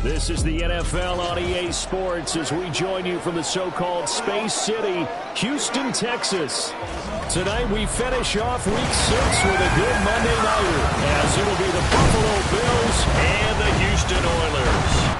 This is the NFL on EA Sports as we join you from the so-called Space City, Houston, Texas. Tonight we finish off Week 6 with a good Monday nighter, as it'll be the Buffalo Bills and the Houston Oilers.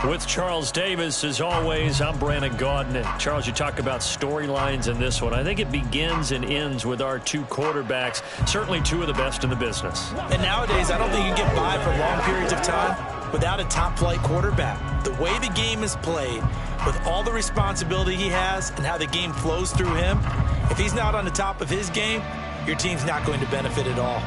With Charles Davis, as always, I'm Brandon Gaudin. And Charles, you talk about storylines in this one. I think it begins and ends with our two quarterbacks, certainly two of the best in the business. And nowadays, I don't think you can get by for long periods of time without a top-flight quarterback. The way the game is played, with all the responsibility he has and how the game flows through him, if he's not on the top of his game, your team's not going to benefit at all.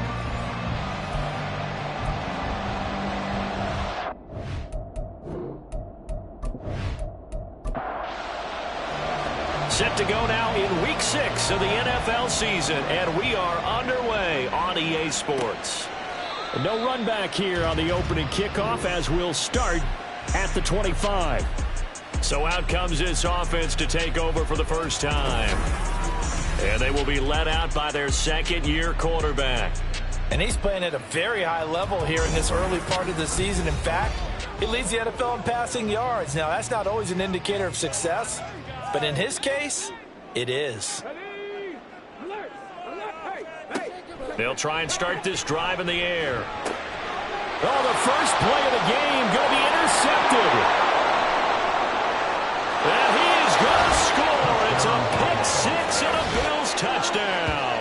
Set to go now in Week 6 of the NFL season, and we are underway on EA Sports. No run back here on the opening kickoff as we'll start at the 25. So out comes this offense to take over for the first time. And they will be led out by their second-year quarterback. And he's playing at a very high level here in this early part of the season. In fact, he leads the NFL in passing yards. Now, that's not always an indicator of success, but in his case, it is. They'll try and start this drive in the air. Oh, the first play of the game going to be intercepted. And he is going to score. It's a pick six and a Bills touchdown.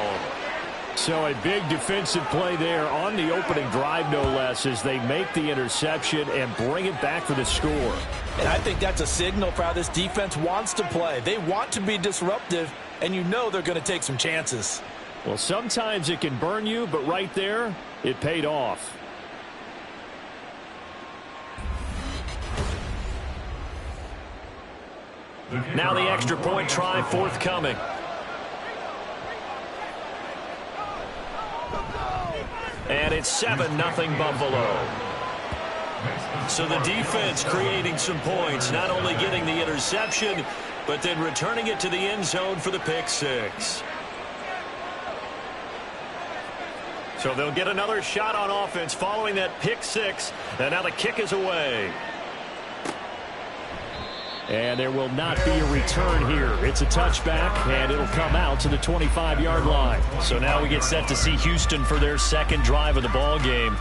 So a big defensive play there on the opening drive, no less, as they make the interception and bring it back for the score. And I think that's a signal for how this defense wants to play. They want to be disruptive, and you know they're going to take some chances. Well, sometimes it can burn you, but right there, it paid off. Now the extra point try forthcoming. And it's 7-0 Buffalo. So the defense creating some points, not only getting the interception, but then returning it to the end zone for the pick six. So they'll get another shot on offense following that pick six, and now the kick is away. And there will not be a return here. It's a touchback, and it'll come out to the 25-yard line. So now we get set to see Houston for their second drive of the ball game.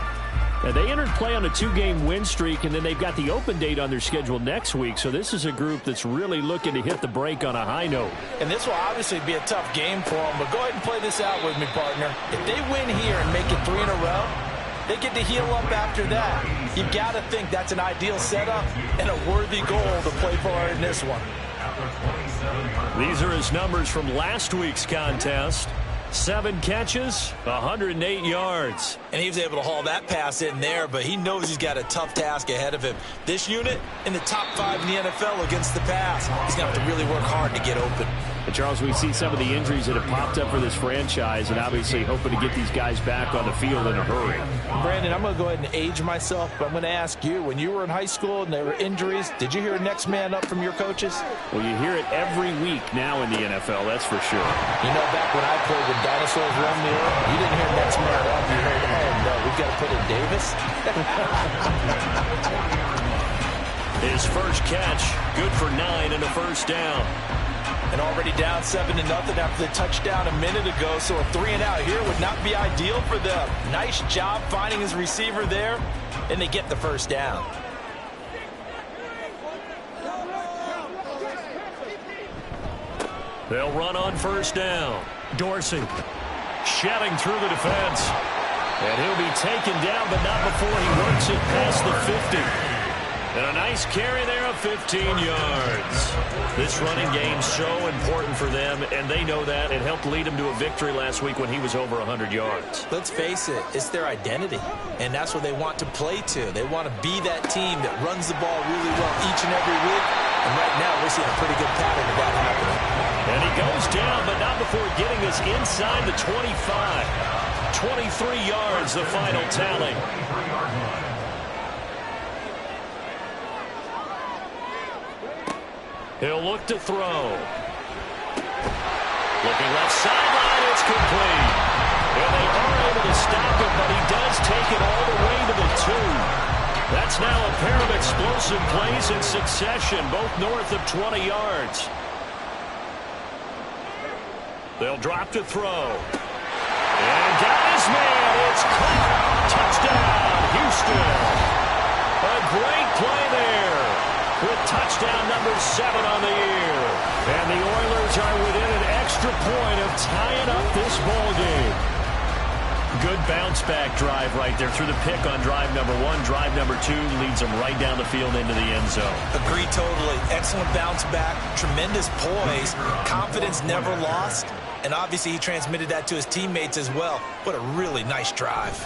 And they entered play on a 2-game win streak, and then they've got the open date on their schedule next week. So this is a group that's really looking to hit the break on a high note. And this will obviously be a tough game for them, but go ahead and play this out with me, partner. If they win here and make it 3 in a row, they get to heal up after that. You've got to think that's an ideal setup and a worthy goal to play for in this one. These are his numbers from last week's contest. 7 catches, 108 yards. And he was able to haul that pass in there, but he knows he's got a tough task ahead of him. This unit in the top 5 in the NFL against the pass. He's going to have to really work hard to get open. And Charles, we see some of the injuries that have popped up for this franchise, and obviously hoping to get these guys back on the field in a hurry. Brandon, I'm going to go ahead and age myself, but I'm going to ask you, when you were in high school and there were injuries, did you hear next man up from your coaches? Well, you hear it every week now in the NFL, that's for sure. You know, back when I played with dinosaurs roamed the earth, you didn't hear next man up. You heard, oh, no, we've got to put in Davis. His first catch, good for 9 and a first down. And already down 7-0 after the touchdown a minute ago, so a 3-and-out here would not be ideal for them. Nice job finding his receiver there, and they get the first down. They'll run on first down. Dorsey shedding through the defense. And he'll be taken down, but not before he works it past the 50. And a nice carry there of 15 yards. This running game so important for them, and they know that. It helped lead him to a victory last week when he was over 100 yards. Let's face it, it's their identity, and that's what they want to play to. They want to be that team that runs the ball really well each and every week, and right now we're seeing a pretty good pattern of that happening. And he goes down, but not before getting us inside the 25. 23 yards, the final tally. He'll look to throw. Looking left sideline, it's complete. And they are able to stop it, but he does take it all the way to the 2. That's now a pair of explosive plays in succession, both north of 20 yards. They'll drop to throw. And got his man. It's caught. Touchdown, Houston. A great play there with touchdown number 7 on the year. And the Oilers are within an extra point of tying up this ball game. Good bounce-back drive right there through the pick on drive number 1. Drive number 2 leads them right down the field into the end zone. Agree totally. Excellent bounce-back, tremendous poise, confidence never lost, and obviously he transmitted that to his teammates as well. What a really nice drive.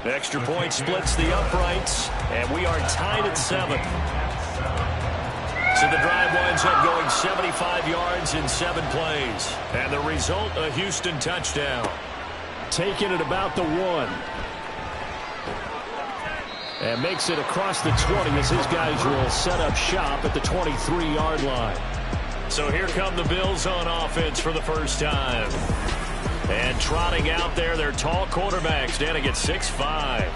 The extra point splits the uprights, and we are tied at 7. So the drive winds up going 75 yards in 7 plays. And the result, a Houston touchdown. Taking it about the 1. And makes it across the 20 as his guys will set up shop at the 23-yard line. So here come the Bills on offense for the first time. And trotting out there, their tall quarterback standing at 6'5".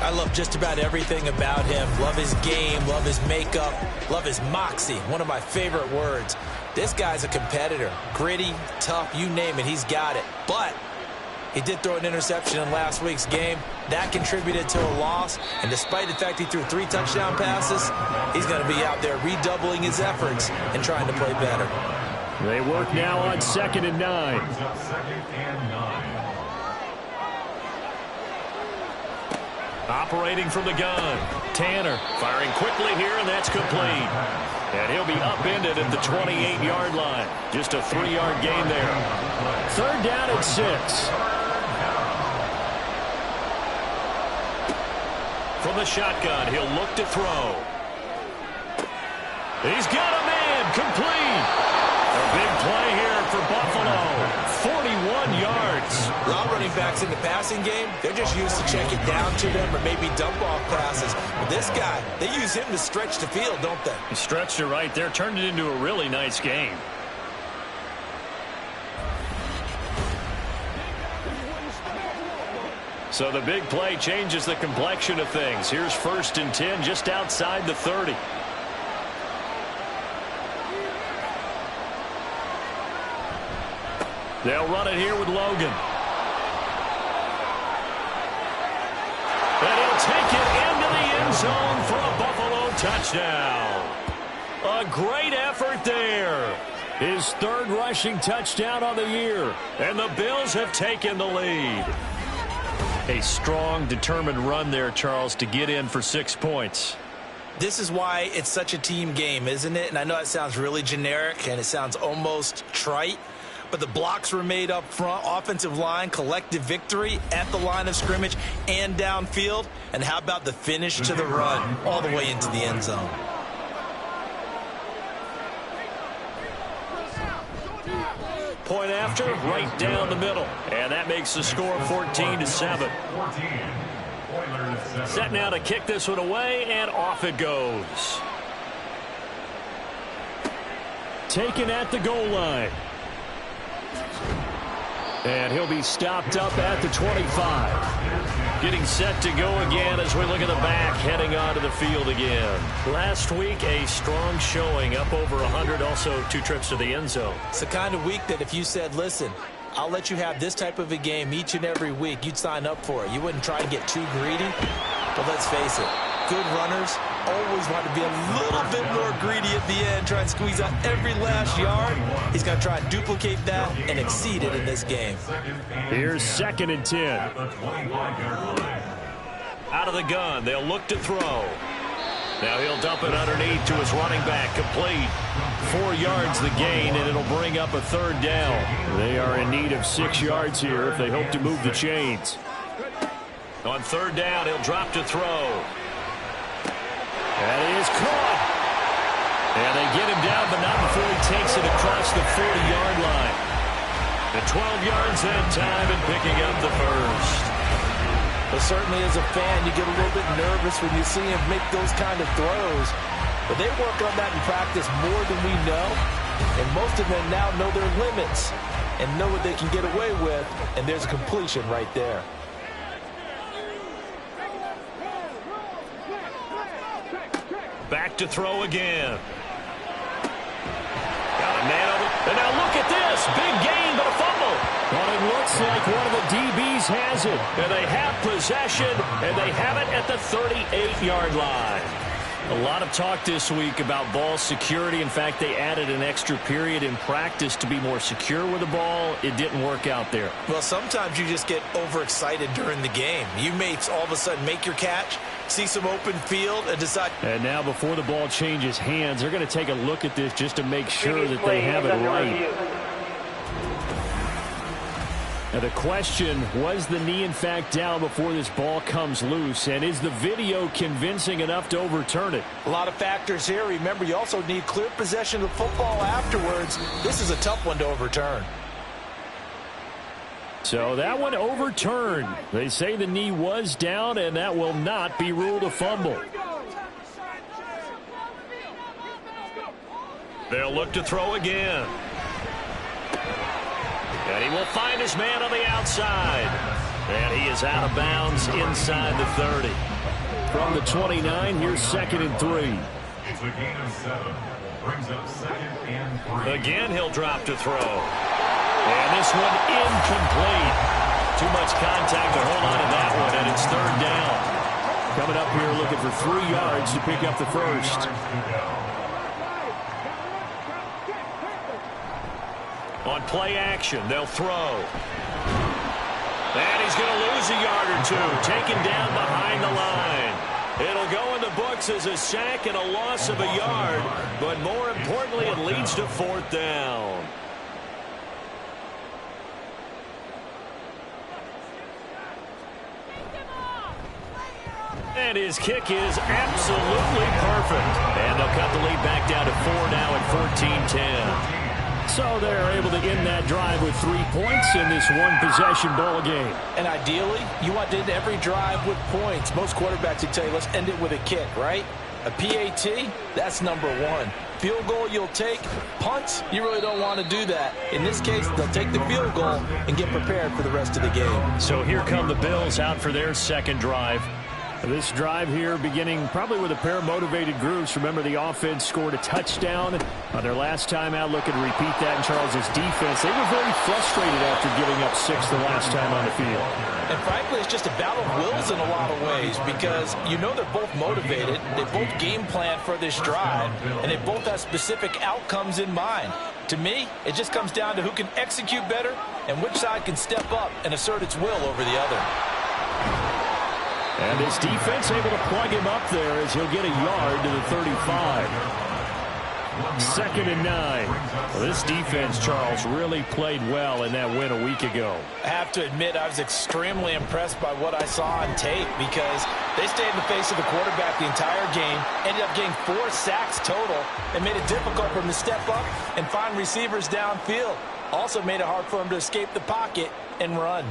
I love just about everything about him. Love his game, love his makeup, love his moxie. One of my favorite words. This guy's a competitor. Gritty, tough, you name it, he's got it. But he did throw an interception in last week's game. That contributed to a loss. And despite the fact he threw 3 touchdown passes, he's going to be out there redoubling his efforts and trying to play better. They work now on 2nd and 9. Operating from the gun. Tanner firing quickly here, and that's complete. And he'll be upended at the 28-yard line. Just a 3-yard gain there. 3rd down and 6. From the shotgun, he'll look to throw. He's got a man, complete. A big play here for Buffalo. 41 yards. A lot of running backs in the passing game, they're just used to check it down to them or maybe dump off passes. But this guy, they use him to stretch the field, don't they? He stretched it right there, turned it into a really nice game. So the big play changes the complexion of things. Here's 1st and 10 just outside the 30. They'll run it here with Logan. And he'll take it into the end zone for a Buffalo touchdown. A great effort there. His 3rd rushing touchdown on the year. And the Bills have taken the lead. A strong, determined run there, Charles, to get in for 6 points. This is why it's such a team game, isn't it? And I know it sounds really generic and it sounds almost trite. But the blocks were made up front, offensive line, collective victory at the line of scrimmage and downfield. And how about the finish to the run all the way into the end zone? Point after, right down the middle. And that makes the score 14-7. Set now to kick this one away, and off it goes. Taken at the goal line. And he'll be stopped up at the 25. Getting set to go again as we look at the back, heading onto the field again. Last week, a strong showing, up over 100, also 2 trips to the end zone. It's the kind of week that if you said, listen, I'll let you have this type of a game each and every week, you'd sign up for it. You wouldn't try to get too greedy. But let's face it, good runners always want to be a little bit more greedy at the end, try and squeeze out every last yard. He's going to try and duplicate that and exceed it in this game. Here's 2nd and 10. Out of the gun, they'll look to throw. Now he'll dump it underneath to his running back, complete. 4 yards the gain, and it'll bring up a 3rd down. They are in need of 6 yards here if they hope to move the chains. On 3rd down, he'll drop to throw. And he is caught. And they get him down, but not before he takes it across the 40-yard line. The 12 yards that time and picking up the 1st. But certainly as a fan, you get a little bit nervous when you see him make those kind of throws. But they work on that in practice more than we know. And most of them now know their limits and know what they can get away with, and there's a completion right there. Back to throw again. Got a man over. And now look at this. Big gain, but a fumble. Well, it looks like one of the DBs has it. And they have possession, and they have it at the 38-yard line. A lot of talk this week about ball security. In fact, they added an extra period in practice to be more secure with the ball. It didn't work out there. Well, sometimes you just get overexcited during the game. You may all of a sudden make your catch, see some open field, and decide. And now before the ball changes hands, they're going to take a look at this just to make sure that they have it right. Now the question, was the knee in fact down before this ball comes loose? And is the video convincing enough to overturn it? A lot of factors here. Remember, you also need clear possession of the football afterwards. This is a tough one to overturn. So that one overturned. They say the knee was down, and that will not be ruled a fumble. They'll look to throw again. And he will find his man on the outside. And he is out of bounds inside the 30. From the 29, here's 2nd and 3. It's a gain of 7. Brings up 2nd and 3. Again, he'll drop to throw. And this one incomplete. Too much contact to hold on to that one, and it's 3rd down. Coming up here looking for 3 yards to pick up the first. On play action, they'll throw. And he's going to lose a yard or two, taken down behind the line. It'll go in the books as a sack and a loss of a yard, but more importantly, it leads to 4th down. And his kick is absolutely perfect. And they'll cut the lead back down to 4 now at 14-10. So they're able to end that drive with 3 points in this one-possession ball game. And ideally, you want to end every drive with points. Most quarterbacks would tell you, let's end it with a kick, right? A PAT, that's number 1. Field goal you'll take. Punts, you really don't want to do that. In this case, they'll take the field goal and get prepared for the rest of the game. So here come the Bills out for their second drive. This drive here beginning probably with a pair of motivated groups. Remember, the offense scored a touchdown on their last time out. Looking to repeat that in Charles' defense. They were very frustrated after giving up 6 the last time on the field. And frankly, it's just a battle of wills in a lot of ways because you know they're both motivated. They both game plan for this drive, and they both have specific outcomes in mind. To me, it just comes down to who can execute better and which side can step up and assert its will over the other. And this defense able to plug him up there as he'll get a yard to the 35. 2nd and 9. Well, this defense, Charles, really played well in that win a week ago. I have to admit, I was extremely impressed by what I saw on tape because they stayed in the face of the quarterback the entire game, ended up getting 4 sacks total, and made it difficult for him to step up and find receivers downfield. Also made it hard for him to escape the pocket and run.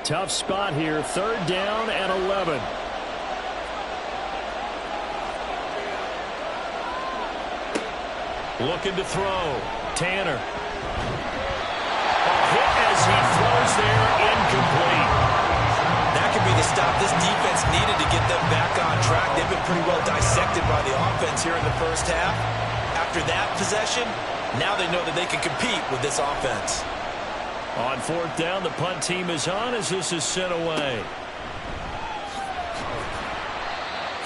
Tough spot here, 3rd down and 11. Looking to throw. Tanner. Hit as he throws there, incomplete. That could be the stop this defense needed to get them back on track. They've been pretty well dissected by the offense here in the first half. After that possession, now they know that they can compete with this offense. On 4th down, the punt team is on as this is sent away.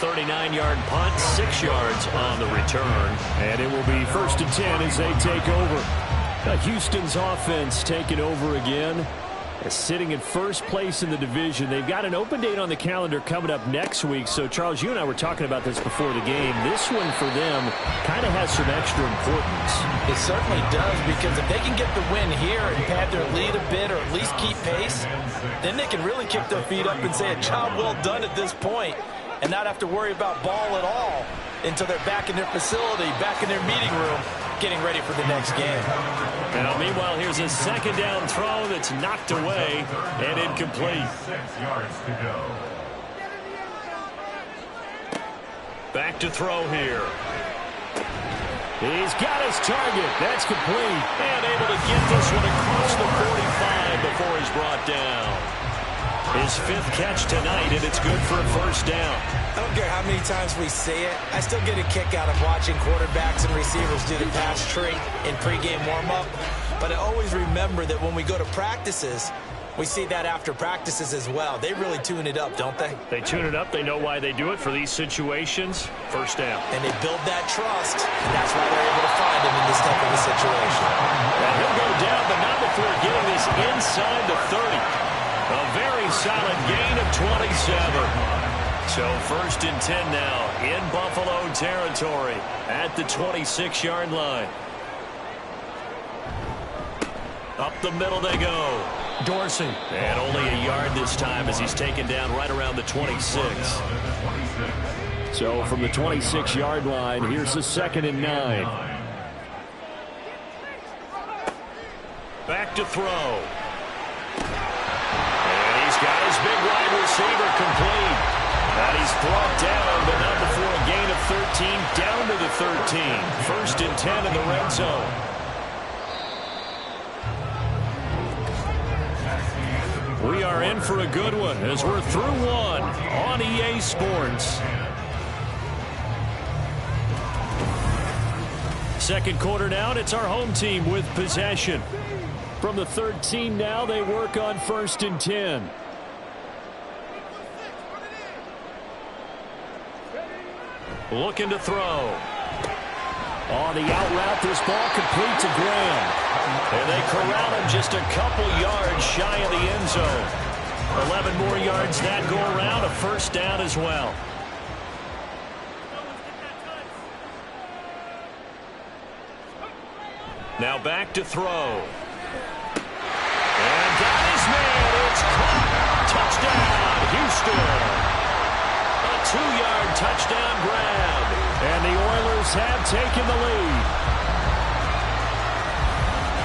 39-yard punt, 6 yards on the return. And it will be 1st and 10 as they take over. Houston's offense taking over again. Sitting in first place in the division. They've got an open date on the calendar coming up next week. So, Charles, you and I were talking about this before the game. This one for them kind of has some extra importance. It certainly does, because if they can get the win here and pad their lead a bit or at least keep pace, then they can really kick their feet up and say a job well done at this point and not have to worry about ball at all until they're back in their facility, back in their meeting room, getting ready for the next game. Now, meanwhile, here's a 2nd down throw that's knocked away and incomplete. 6 yards to go. Back to throw here. He's got his target. That's complete. And able to get this one across the 45 before he's brought down. His 5th catch tonight, and it's good for a first down. I don't care how many times we say it. I still get a kick out of watching quarterbacks and receivers do the pass tree in pregame warm-up. But I always remember that when we go to practices, we see that after practices as well. They really tune it up, don't they? They tune it up. They know why they do it for these situations. First down. And they build that trust, and that's why they're able to find him in this type of a situation. And he'll go down, but not before getting this inside the 30. A very solid gain of 27. So 1st and 10 now in Buffalo territory at the 26-yard line. Up the middle they go. Dorsey. And only a yard this time as he's taken down right around the 26. So from the 26-yard line, here's the 2nd and 9. Back to throw. And he's got his big wide receiver complete. And he's brought down, but not before a gain of 13, down to the 13. 1st and 10 in the red zone. We are in for a good one as we're through one on EA Sports. 2nd quarter now, and it's our home team with possession. From the 13 now, they work on 1st and 10. Looking to throw. On the out route, this ball complete to Graham. And they corral him just a couple yards shy of the end zone. 11 more yards that go around, a first down as well. Now back to throw. And got his man. It's caught. Touchdown, Houston. A 2-yard touchdown grab. And the Oilers have taken the lead.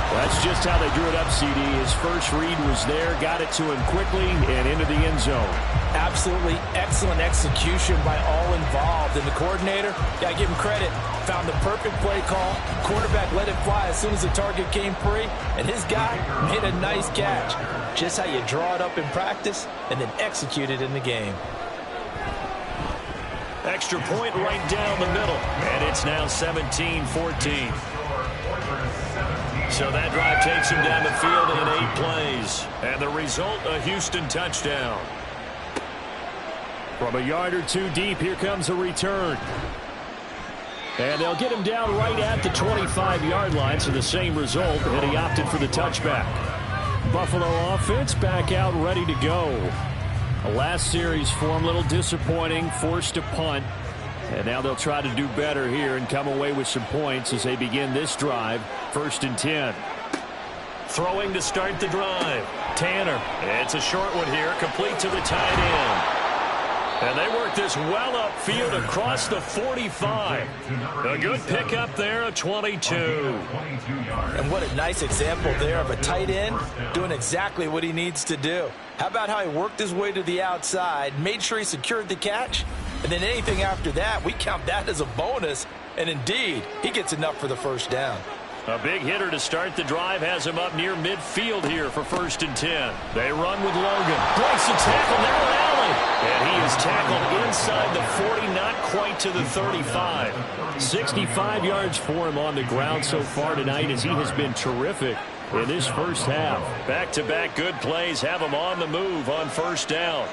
That's just how they drew it up, CD. His first read was there, got it to him quickly, and into the end zone. Absolutely excellent execution by all involved. And the coordinator, got to give him credit, found the perfect play call. Quarterback let it fly as soon as the target came free, and his guy made a nice catch. Just how you draw it up in practice and then execute it in the game. Extra point right down the middle, and it's now 17-14. So that drive takes him down the field in 8 plays. And the result, a Houston touchdown. From a yard or two deep, here comes a return. And they'll get him down right at the 25-yard line, so the same result, and he opted for the touchback. Buffalo offense back out ready to go. The last series for him, a little disappointing, forced to punt. And now they'll try to do better here and come away with some points as they begin this drive. 1st and 10. Throwing to start the drive. Tanner. It's a short one here, complete to the tight end. And they work this well upfield across the 45. A good pickup there, a 22. And what a nice example there of a tight end doing exactly what he needs to do. How about how he worked his way to the outside, made sure he secured the catch, and then anything after that, we count that as a bonus. And indeed, he gets enough for the first down. A big hitter to start the drive has him up near midfield here for 1st and 10. They run with Logan. Breaks a tackle, narrow alley. And he is tackled inside the 40, not quite to the 35. 65 yards for him on the ground so far tonight as he has been terrific in this first half. Back-to-back good plays have him on the move on 1st down.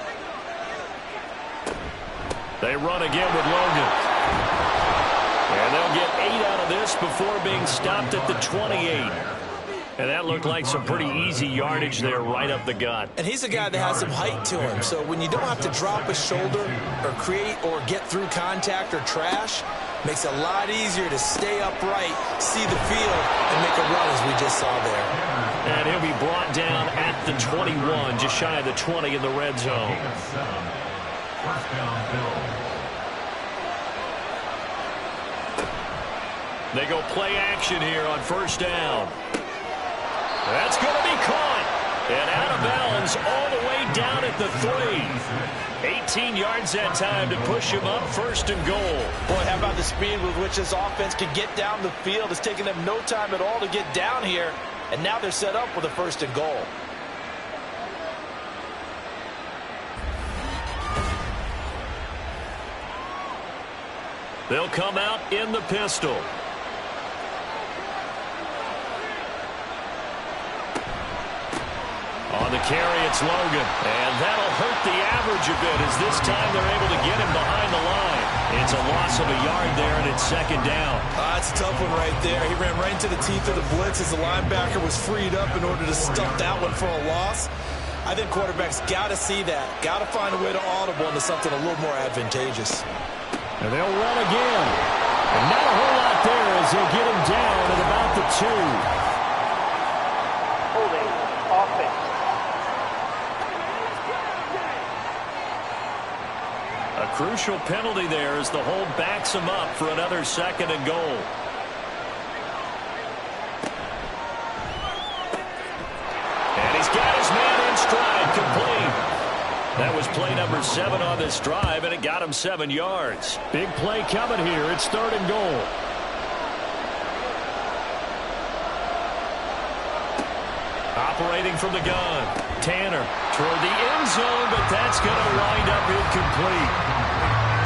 They run again with Logan. And they'll get 8 out of this before being stopped at the 28. And that looked like some pretty easy yardage there right up the gut. And he's a guy that has some height to him. So when you don't have to drop a shoulder or create or get through contact or trash, makes it a lot easier to stay upright, see the field, and make a run as we just saw there. And he'll be brought down at the 21, just shy of the 20 in the red zone. 1st down, Bills. They go play action here on 1st down. That's going to be caught. And out of bounds all the way down at the 3. 18 yards that time to push him up, 1st and goal. Boy, how about the speed with which this offense can get down the field? It's taken them no time at all to get down here. And now they're set up with a 1st and goal. They'll come out in the pistol. On the carry, it's Logan. And that'll hurt the average a bit as this time they're able to get him behind the line. It's a loss of a yard there, and it's 2nd down. That's a tough one right there. He ran right into the teeth of the blitz as the linebacker was freed up in order to stuff that one for a loss. I think quarterbacks got to see that. Got to find a way to audible into something a little more advantageous. And they'll run again. And not a whole lot there as they get him down at about the 2. Holding offense. A crucial penalty there as the hold backs him up for another 2nd and goal. And he's got his man in stride, complete. That was play number 7 on this drive, and it got him 7 yards. Big play coming here. It's 3rd and goal. Operating from the gun. Tanner toward the end zone, but that's going to wind up incomplete.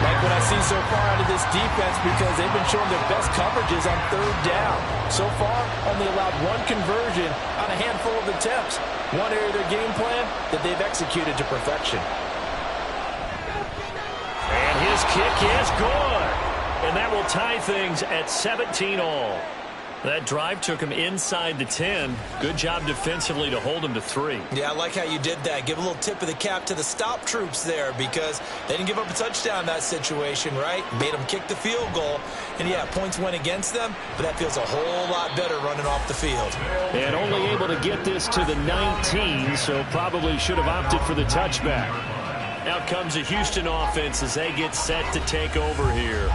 Like what I see so far out of this defense because they've been showing their best coverages on 3rd down. So far, only allowed 1 conversion on a handful of attempts. One area of their game plan that they've executed to perfection. And his kick is good. And that will tie things at 17 all. That drive took him inside the 10. Good job defensively to hold him to 3. Yeah, I like how you did that. Give a little tip of the cap to the stop troops there because they didn't give up a touchdown in that situation, right? Made them kick the field goal. And, yeah, points went against them, but that feels a whole lot better running off the field. And only able to get this to the 19, so probably should have opted for the touchback. Out comes the Houston offense as they get set to take over here.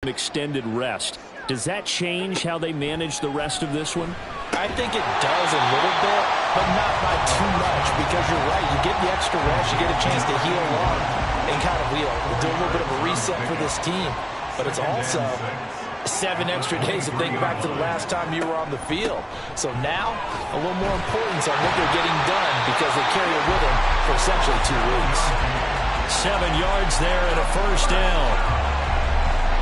Extended rest. Does that change how they manage the rest of this one? I think it does a little bit, but not by too much because you're right. You get the extra rest, you get a chance to heal up and kind of do a little bit of a reset for this team. But it's also 7 extra days to think back to the last time you were on the field. So now, a little more importance on what they're getting done because they carry it with them for essentially 2 weeks. 7 yards there and a 1st down.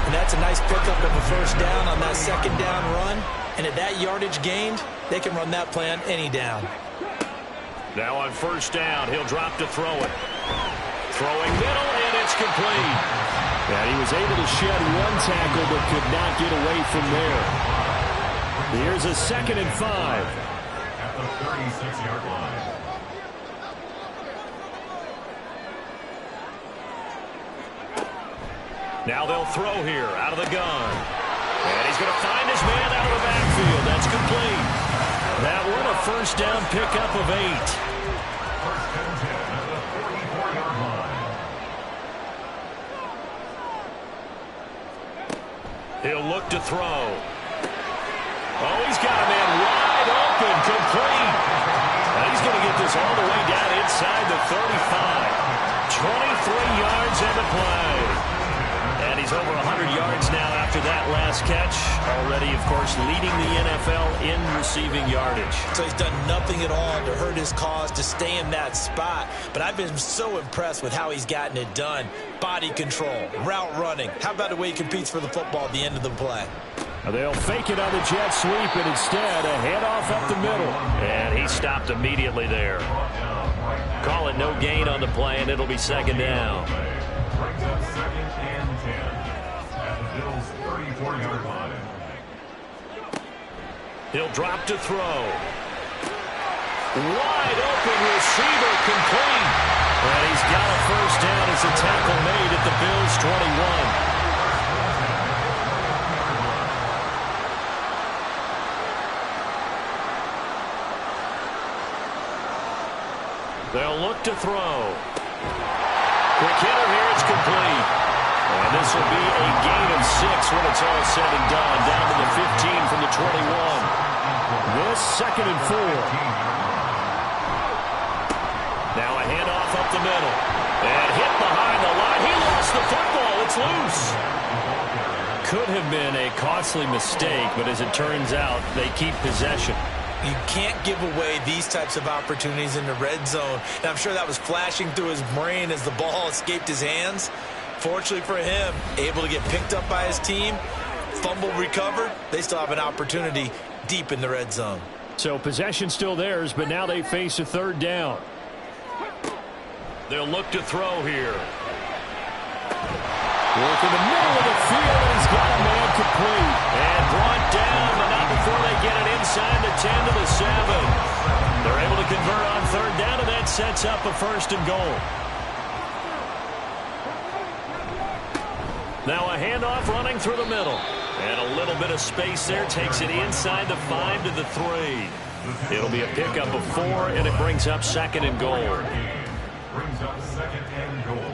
And that's a nice pickup of a 1st down on that 2nd down run. And at that yardage gained, they can run that plan any down. Now on 1st down, he'll drop to throw it. Throwing middle, and it's complete. And he was able to shed 1 tackle, but could not get away from there. Here's a 2nd and 5. At the 36-yard line. Now they'll throw here out of the gun. And he's going to find his man out of the backfield. That's complete. That one a 1st down pickup of 8. 1st and 10 at the 44-yard line. He'll look to throw. Oh, he's got a man wide open, complete. And he's going to get this all the way down inside the 35. 23 yards in the play. And he's over 100 yards now after that last catch. Already, of course, leading the NFL in receiving yardage. So he's done nothing at all to hurt his cause to stay in that spot. But I've been so impressed with how he's gotten it done. Body control, route running. How about the way he competes for the football at the end of the play? They'll fake it on the jet sweep, and instead a handoff up the middle. And he stopped immediately there. Call it no gain on the play, and it'll be 2nd down. Brings up 2nd and 10 at the Bills' 34-yard line. He'll drop to throw. Wide open receiver, complete. And he's got a 1st down as a tackle made at the Bills' 21. They'll look to throw. Quick hitter here, it's complete. And this will be a gain of 6 when it's all said and done. Down to the this 2nd and 4. Now a handoff up the middle. And hit behind the line. He lost the football. It's loose. Could have been a costly mistake, but as it turns out, they keep possession. You can't give away these types of opportunities in the red zone. And I'm sure that was flashing through his brain as the ball escaped his hands. Fortunately for him, able to get picked up by his team, fumble recovered. They still have an opportunity deep in the red zone. So possession still theirs, but now they face a 3rd down. They'll look to throw here. Work in the middle of the field, and he's got a man complete. And brought down, but not before they get it inside the 10 to the 7. They're able to convert on 3rd down, and that sets up a 1st and goal. Now a handoff running through the middle. And a little bit of space there. Takes it inside the 5 to the 3. It'll be a pickup of 4, and it brings up 2nd and goal. Brings up 2nd and goal.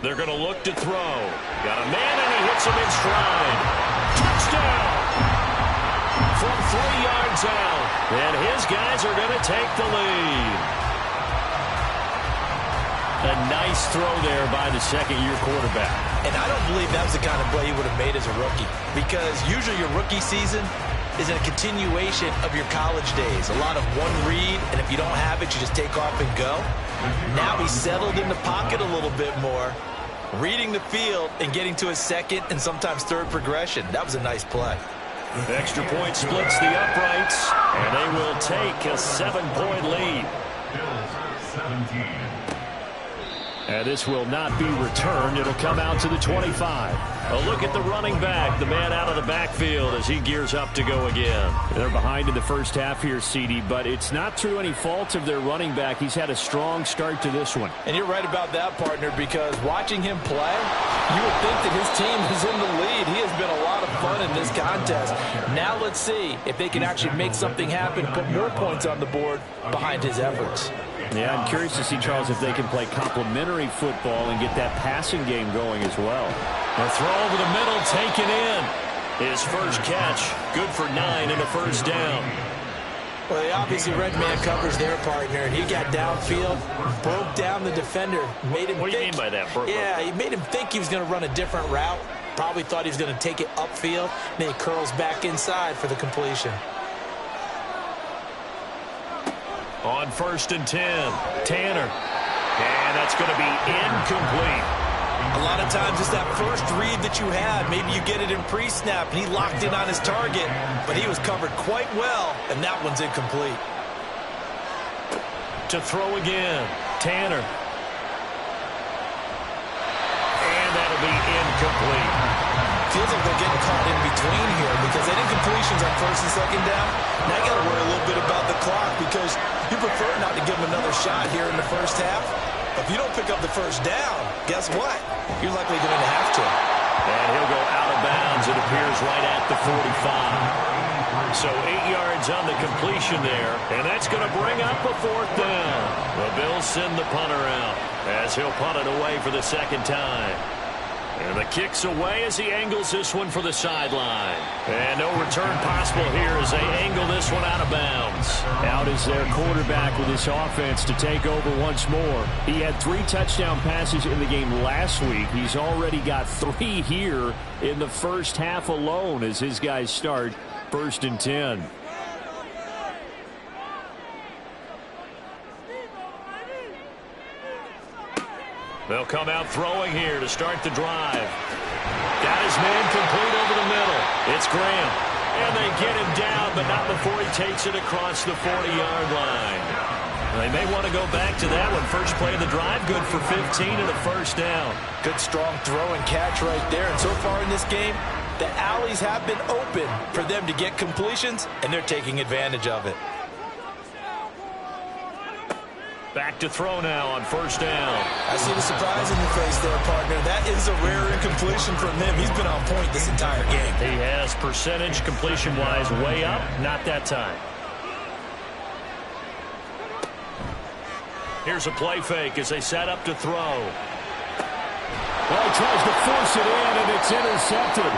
They're going to look to throw. Got a man, and he hits him in stride. Touchdown! From 3 yards out. And his guys are going to take the lead. A nice throw there by the 2nd-year quarterback. And I don't believe that was the kind of play he would have made as a rookie. Because usually your rookie season is a continuation of your college days. A lot of one read, and if you don't have it, you just take off and go. Now he's settled in the pocket a little bit more, reading the field and getting to his 2nd and sometimes 3rd progression. That was a nice play. Extra point splits the uprights, and they will take a 7-point lead. Bills 17. And this will not be returned. It'll come out to the 25. A look at the running back, the man out of the backfield as he gears up to go again. They're behind in the first half here, CD, but it's not through any fault of their running back. He's had a strong start to this one. And you're right about that, partner, because watching him play, you would think that his team is in the lead. He has been a lot of fun in this contest. Now let's see if they can actually make something happen, put more points on the board behind his efforts. Yeah, I'm curious to see, Charles, if they can play complementary football and get that passing game going as well. A throw over the middle, taken in. His first catch, good for 9 and a 1st down. Well, they obviously red man covers their partner, and he got downfield, broke down the defender, made him What do you mean by that, Burke? Yeah, he made him think he was going to run a different route. Probably thought he was going to take it upfield, and then he curls back inside for the completion. On 1st and 10, Tanner. And that's going to be incomplete. A lot of times it's that first read that you had. Maybe you get it in pre-snap, and he locked in on his target, but he was covered quite well, and that one's incomplete. To throw again, Tanner. And that'll be incomplete. Feels like they're getting caught in between here because they did completions on 1st and 2nd down. Now you got to worry a little bit about the clock because you prefer not to give them another shot here in the first half. If you don't pick up the 1st down, guess what? You're likely going to have to. And he'll go out of bounds, it appears, right at the 45. So 8 yards on the completion there, and that's going to bring up a 4th down. The Bills send the punter out as he'll punt it away for the 2nd time. And the kick's away as he angles this one for the sideline. And no return possible here as they angle this one out of bounds. Out is their quarterback with his offense to take over once more. He had 3 touchdown passes in the game last week. He's already got 3 here in the first half alone as his guys start 1st and 10. They'll come out throwing here to start the drive. Got his man complete over the middle. It's Graham. And they get him down, but not before he takes it across the 40-yard line. They may want to go back to that one. First play of the drive, good for 15 and a 1st down. Good strong throw and catch right there. And so far in this game, the alleys have been open for them to get completions, and they're taking advantage of it. Back to throw now on 1st down. I see the surprise in your face there, partner. That is a rare incompletion from him. He's been on point this entire game. He has percentage completion-wise way up. Not that time. Here's a play fake as they set up to throw. Well, he tries to force it in, and it's intercepted.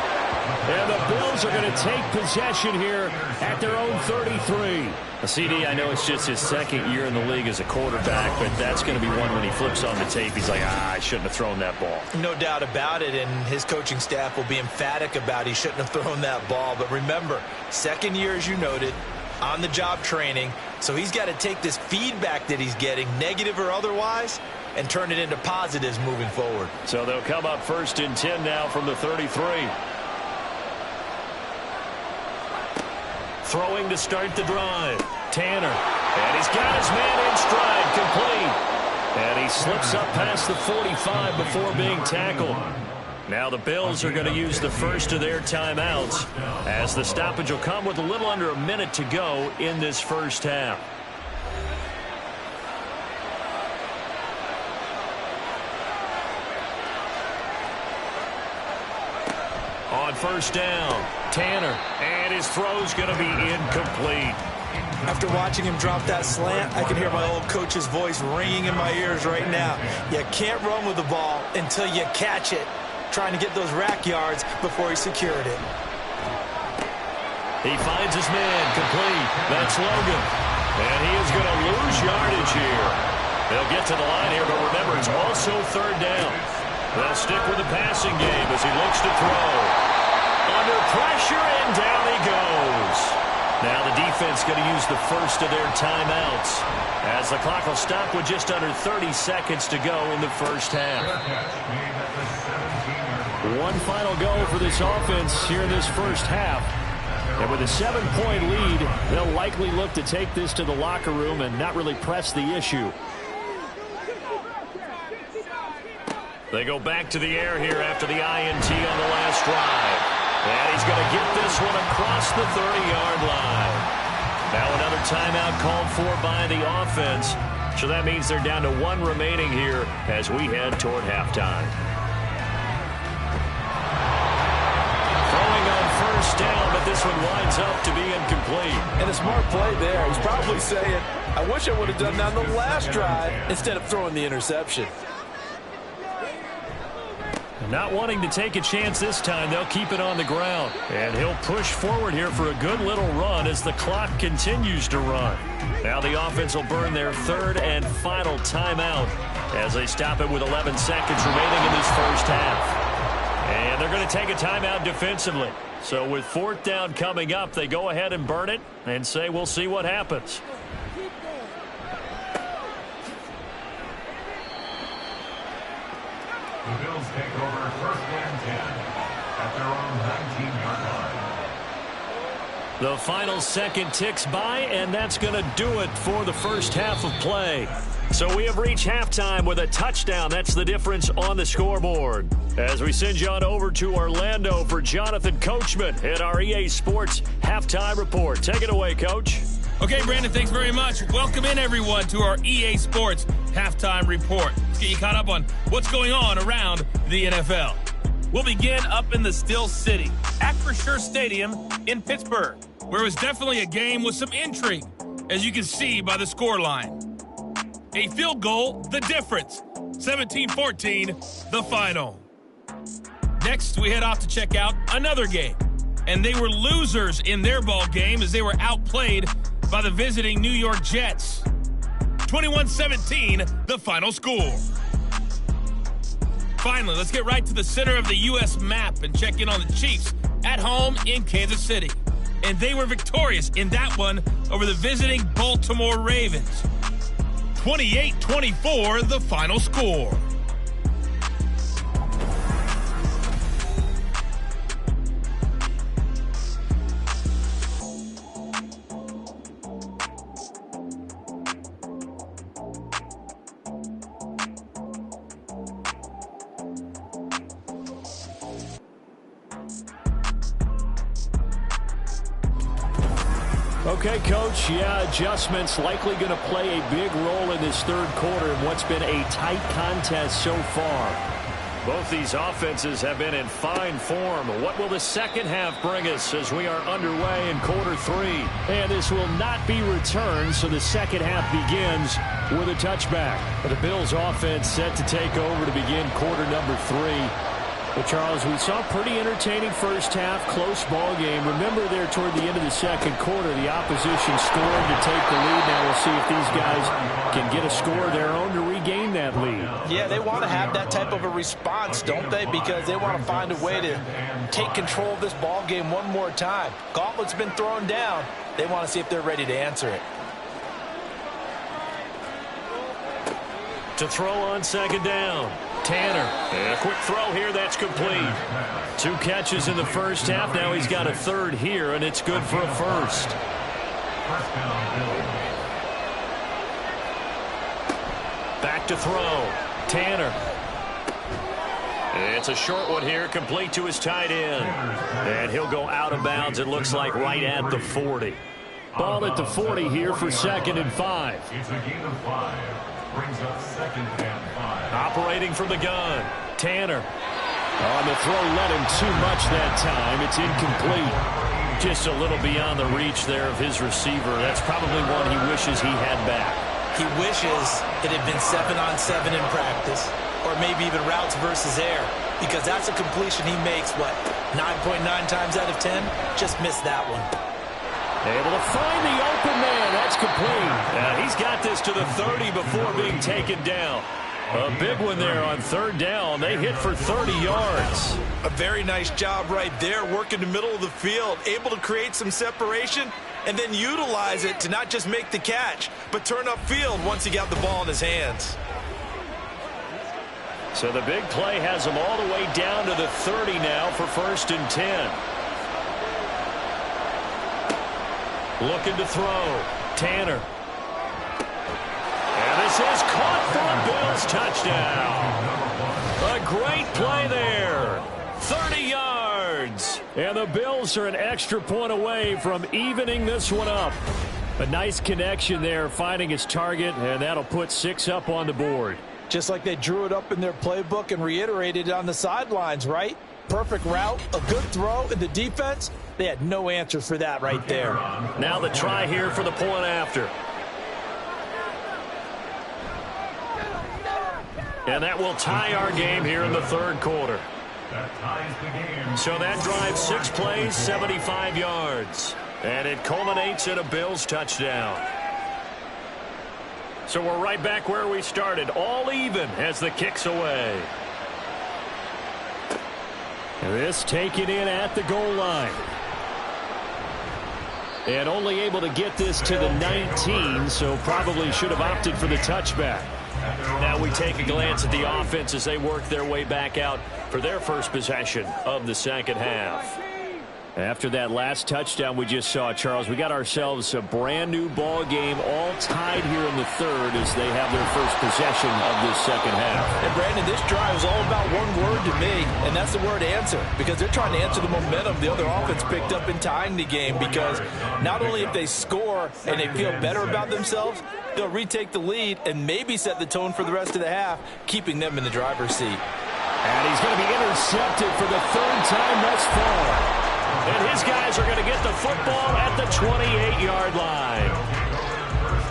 And the Bills are going to take possession here at their own 33. CD, I know it's just his second year in the league as a quarterback, but that's going to be one when he flips on the tape. He's like, I shouldn't have thrown that ball. No doubt about it, and his coaching staff will be emphatic about he shouldn't have thrown that ball. But remember, second year, as you noted, on-the-job training, so he's got to take this feedback that he's getting, negative or otherwise, and turn it into positives moving forward. So they'll come up 1st and 10 now from the 33. Throwing to start the drive. Tanner. And he's got his man in stride. Complete. And he slips up past the 45 before being tackled. Now the Bills are going to use the first of their timeouts, as the stoppage will come with a little under a minute to go in this first half. On first down, Tanner, and his throw's going to be incomplete. After watching him drop that slant, I can hear my old coach's voice ringing in my ears right now. You can't run with the ball until you catch it, trying to get those rack yards before he secured it. He finds his man, complete. That's Logan. And he is going to lose yardage here. They'll get to the line here, but remember, it's also third down. They'll stick with the passing game as he looks to throw. Under pressure, and down he goes. Now the defense going to use the first of their timeouts, as the clock will stop with just under 30 seconds to go in the first half. One final go for this offense here in this first half. And with a 7-point lead, they'll likely look to take this to the locker room and not really press the issue. They go back to the air here after the INT on the last drive. And he's going to get this one across the 30-yard line. Now another timeout called for by the offense. So that means they're down to one remaining here as we head toward halftime. Throwing on first down, but this one winds up to be incomplete. And a smart play there. He's probably saying, I wish I would have done that on the last drive instead of throwing the interception. Not wanting to take a chance this time, they'll keep it on the ground. And he'll push forward here for a good little run as the clock continues to run. Now the offense will burn their third and final timeout as they stop it with 11 seconds remaining in this first half. And they're going to take a timeout defensively. So with fourth down coming up, they go ahead and burn it and say we'll see what happens. The Bills take over 1st and 10 at their own 19-yard line. The final second ticks by, and that's going to do it for the first half of play. So we have reached halftime with a touchdown. That's the difference on the scoreboard. As we send you on over to Orlando for Jonathan Coachman at our EA Sports Halftime Report. Take it away, Coach. Okay, Brandon, thanks very much. Welcome in, everyone, to our EA Sports Halftime Report. Let's get you caught up on what's going on around the NFL. We'll begin up in the Steel City, Acrisure Stadium in Pittsburgh, where it was definitely a game with some intrigue, as you can see by the scoreline. A field goal, the difference. 17-14, the final. Next, we head off to check out another game. And they were losers in their ball game as they were outplayed by the visiting New York Jets. 21-17, the final score. Finally, let's get right to the center of the U.S. map and check in on the Chiefs at home in Kansas City. And they were victorious in that one over the visiting Baltimore Ravens. 28-24, the final score. Okay, Coach, adjustments likely going to play a big role in this third quarter in what's been a tight contest so far. Both these offenses have been in fine form. What will the second half bring us as we are underway in quarter three? And this will not be returned, so the second half begins with a touchback. The Bills offense set to take over to begin quarter number three. Well, Charles, we saw a pretty entertaining first half, close ball game. Remember there toward the end of the second quarter, the opposition scored to take the lead. Now we'll see if these guys can get a score of their own to regain that lead. Yeah, they want to have that type of a response, don't they? Because they want to find a way to take control of this ball game one more time. Gauntlet's been thrown down. They want to see if they're ready to answer it. To throw on second down. Tanner. And a quick throw here. That's complete. 2 catches in the first half. Now he's got a third here, and it's good for a first. Back to throw. Tanner. It's a short one here, complete to his tight end. And he'll go out of bounds, it looks like, right at the 40. Ball at the 40 here for 2nd and 5. It's a gain of 5. Brings up 2nd and 5. Operating from the gun. Tanner. On the throw, let him too much that time. It's incomplete. Just a little beyond the reach there of his receiver. That's probably one he wishes he had back. He wishes it had been 7-on-7 in practice, or maybe even routes versus air, because that's a completion he makes, what, 9.9 times out of 10? Just missed that one. Able to find the open man. That's complete. He's got this to the 30 before being taken down. A big one there on 3rd down. They hit for 30 yards. A very nice job right there, working the middle of the field, able to create some separation, and then utilize it to not just make the catch, but turn upfield once he got the ball in his hands. So the big play has him all the way down to the 30 now for 1st and 10. Looking to throw. Tanner. And this is caught for a Bills touchdown. A great play there. 30 yards. And the Bills are an extra point away from evening this one up. A nice connection there, finding his target, and that'll put 6 up on the board. Just like they drew it up in their playbook and reiterated it on the sidelines, right? Perfect route, a good throw, and the defense, they had no answer for that right there. Now the try here for the point after. And that will tie our game here in the 3rd quarter. That ties the game. So that drives 6 plays, 75 yards. And it culminates in a Bills touchdown. So we're right back where we started, all even as the kick's away. This taken in at the goal line. And only able to get this to the 19, so probably should have opted for the touchback. Now we take a glance at the offense as they work their way back out for their first possession of the second half. After that last touchdown we just saw, Charles, we got ourselves a brand new ball game, all tied here in the 3rd as they have their first possession of this second half. And Brandon, this drive is all about one word to me, and that's the word answer, because they're trying to answer the momentum the other offense picked up in tying the game, because not only if they score and they feel better about themselves, they'll retake the lead and maybe set the tone for the rest of the half, keeping them in the driver's seat. And he's going to be intercepted for the 3rd time thus far. And his guys are going to get the football at the 28-yard line.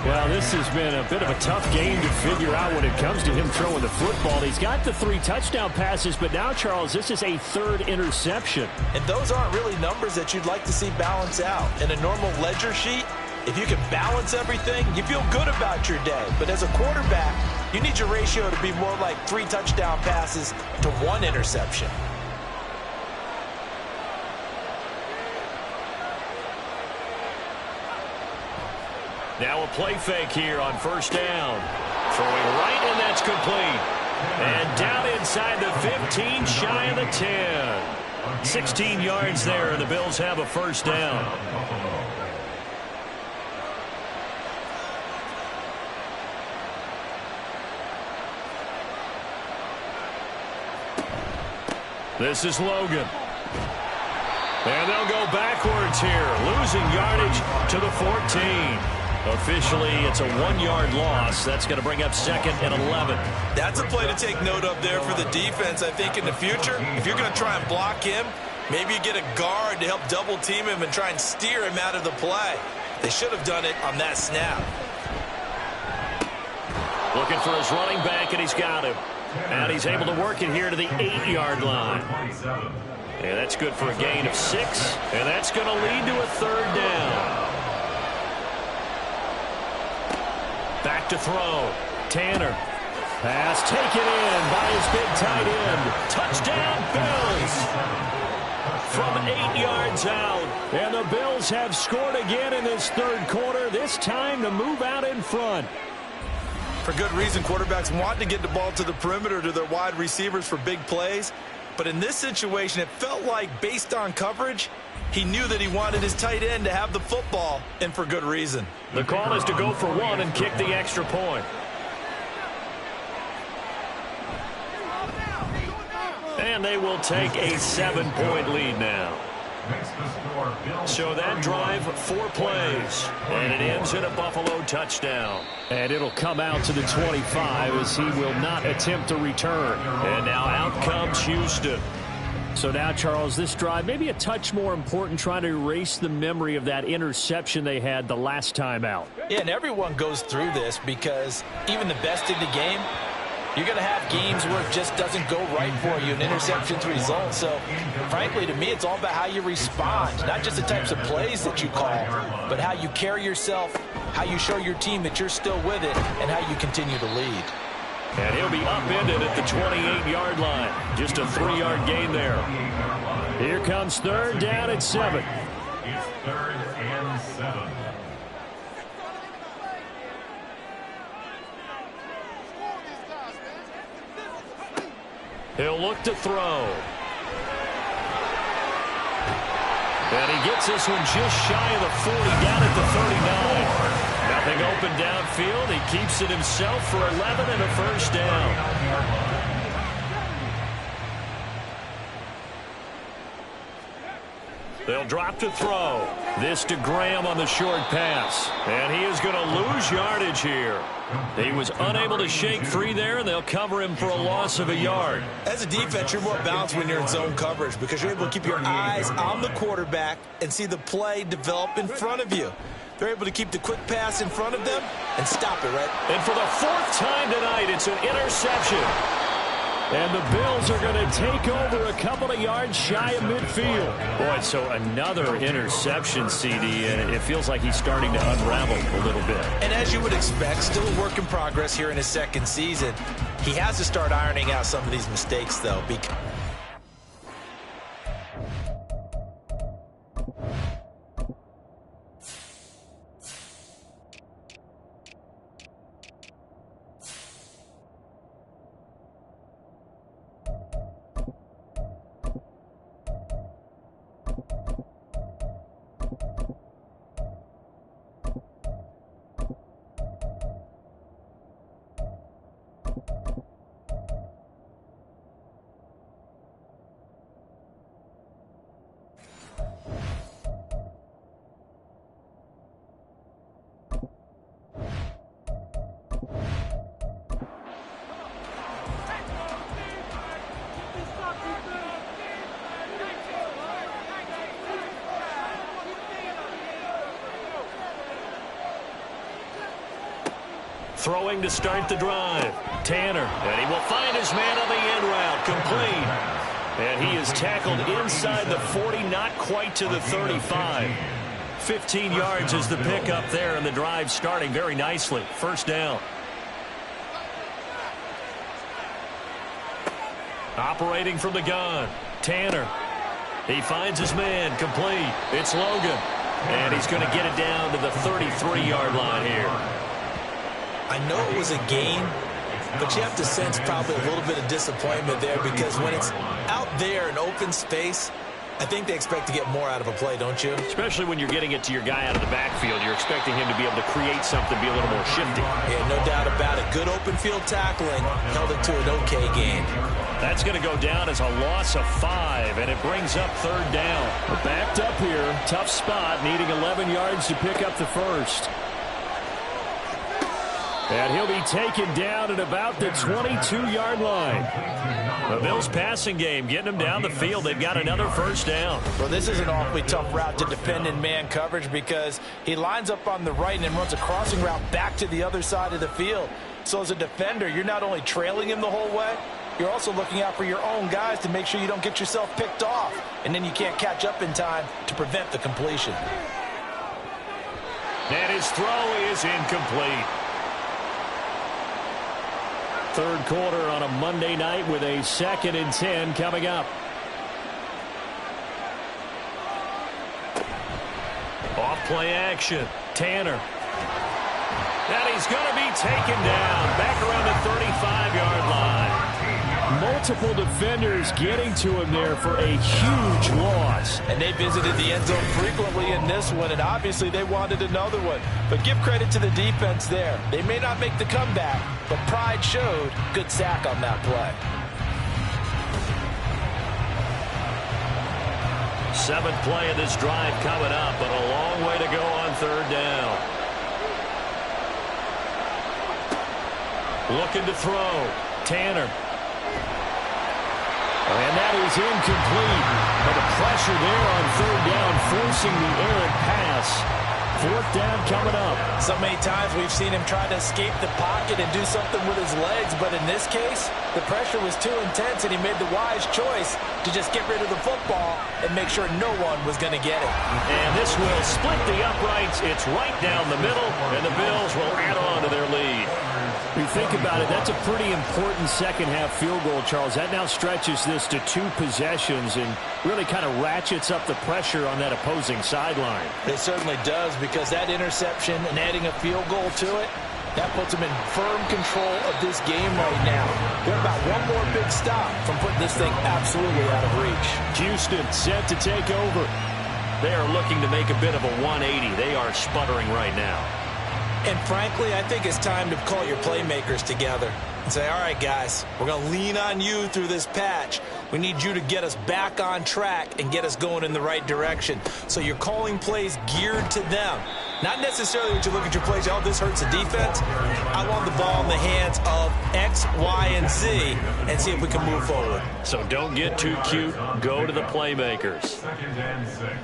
Well, this has been a bit of a tough game to figure out when it comes to him throwing the football. He's got the 3 touchdown passes, but now, Charles, this is a 3rd interception. And those aren't really numbers that you'd like to see balance out. In a normal ledger sheet, if you can balance everything, you feel good about your day. But as a quarterback, you need your ratio to be more like 3 touchdown passes to 1 interception. Now a play fake here on 1st down. Throwing right, and that's complete. And down inside the 15, shy of the 10. 16 yards there, and the Bills have a 1st down. This is Logan. And they'll go backwards here, losing yardage to the 14. Officially, it's a 1-yard loss. That's going to bring up 2nd and 11. That's a play to take note of there for the defense, I think, in the future. If you're going to try and block him, maybe you get a guard to help double-team him and try and steer him out of the play. They should have done it on that snap. Looking for his running back, and he's got him. And he's able to work it here to the 8-yard line. And that's good for a gain of 6. And that's going to lead to a third down. Back to throw. Tanner. Pass taken in by his big tight end. Touchdown, Bills. From 8 yards out. And the Bills have scored again in this third quarter. This time to move out in front. For good reason, quarterbacks want to get the ball to the perimeter to their wide receivers for big plays. But in this situation, it felt like, based on coverage, he knew that he wanted his tight end to have the football, and for good reason. The call is to go for one and kick the extra point. And they will take a 7-point lead now. So that drive, 4 plays. And it ends in a Buffalo touchdown. And it'll come out to the 25 as he will not attempt to return. And now out comes Houston. So now, Charles, this drive maybe a touch more important, trying to erase the memory of that interception they had the last time out. Yeah, and everyone goes through this because even the best in the game, you're going to have games where it just doesn't go right for you, and interceptions result. So, frankly, to me, it's all about how you respond, not just the types of plays that you call, but how you carry yourself, how you show your team that you're still with it, and how you continue to lead. And he'll be upended at the 28-yard line. Just a 3-yard gain there. Here comes third down at 7. It's 3rd and 7. He'll look to throw. And he gets this one just shy of the 40, down at the 39. Nothing open downfield. He keeps it himself for 11 and a first down. They'll drop to throw. This to Graham on the short pass. And he is going to lose yardage here. He was unable to shake free there, and they'll cover him for a loss of a yard. As a defense, you're more balanced when you're in zone coverage because you're able to keep your eyes on the quarterback and see the play develop in front of you. They're able to keep the quick pass in front of them and stop it, right? And for the 4th time tonight, it's an interception. And the Bills are going to take over a couple of yards shy of midfield. Boy, so another interception, CD, and it feels like he's starting to unravel a little bit. And as you would expect, still a work in progress here in his second season. He has to start ironing out some of these mistakes, though. Throwing to start the drive. Tanner. And he will find his man on the end route. Complete. And he is tackled inside the 40, not quite to the 35. 15 yards is the pickup there, and the drive starting very nicely. First down. Operating from the gun. Tanner. He finds his man. Complete. It's Logan. And he's going to get it down to the 33-yard line here. I know it was a gain, but you have to sense probably a little bit of disappointment there because when it's out there in open space, I think they expect to get more out of a play, don't you? Especially when you're getting it to your guy out of the backfield. You're expecting him to be able to create something, be a little more shifty. Yeah, no doubt about it. Good open field tackling held it to an okay gain. That's going to go down as a loss of 5, and it brings up third down. We're backed up here. Tough spot, needing 11 yards to pick up the first. And he'll be taken down at about the 22-yard line. The Bills passing game, getting them down the field. They've got another first down. Well, this is an awfully tough route to defend in man coverage because he lines up on the right and then runs a crossing route back to the other side of the field. So as a defender, you're not only trailing him the whole way, you're also looking out for your own guys to make sure you don't get yourself picked off. And then you can't catch up in time to prevent the completion. And his throw is incomplete. Third quarter on a Monday night with a 2nd and 10 coming up. Off play action. Tanner. And he's going to be taken down back around the 35-yard line. Multiple defenders getting to him there for a huge loss. And they visited the end zone frequently in this one, and obviously they wanted another one. But give credit to the defense there. They may not make the comeback, but pride showed. Good sack on that play. 7th play of this drive coming up, but a long way to go on 3rd down. Looking to throw. Tanner. And that is incomplete. But the pressure there on 3rd down, forcing the errant pass. 4th down coming up. So many times we've seen him try to escape the pocket and do something with his legs, but in this case, the pressure was too intense and he made the wise choice to just get rid of the football and make sure no one was going to get it. And this will split the uprights. It's right down the middle, and the Bills will add on to their lead. If you think about it, that's a pretty important second-half field goal, Charles. That now stretches this to 2 possessions and really kind of ratchets up the pressure on that opposing sideline. It certainly does, because that interception and adding a field goal to it, that puts them in firm control of this game right now. They're about one more big stop from putting this thing absolutely out of reach. Houston set to take over. They are looking to make a bit of a 180. They are sputtering right now. And frankly, I think it's time to call your playmakers together and say, all right, guys, we're going to lean on you through this patch. We need you to get us back on track and get us going in the right direction. So you're calling plays geared to them. Not necessarily that you look at your plays, oh, this hurts the defense. I want the ball in the hands of X, Y, and Z and see if we can move forward. So don't get too cute. Go to the playmakers. 2nd and 6.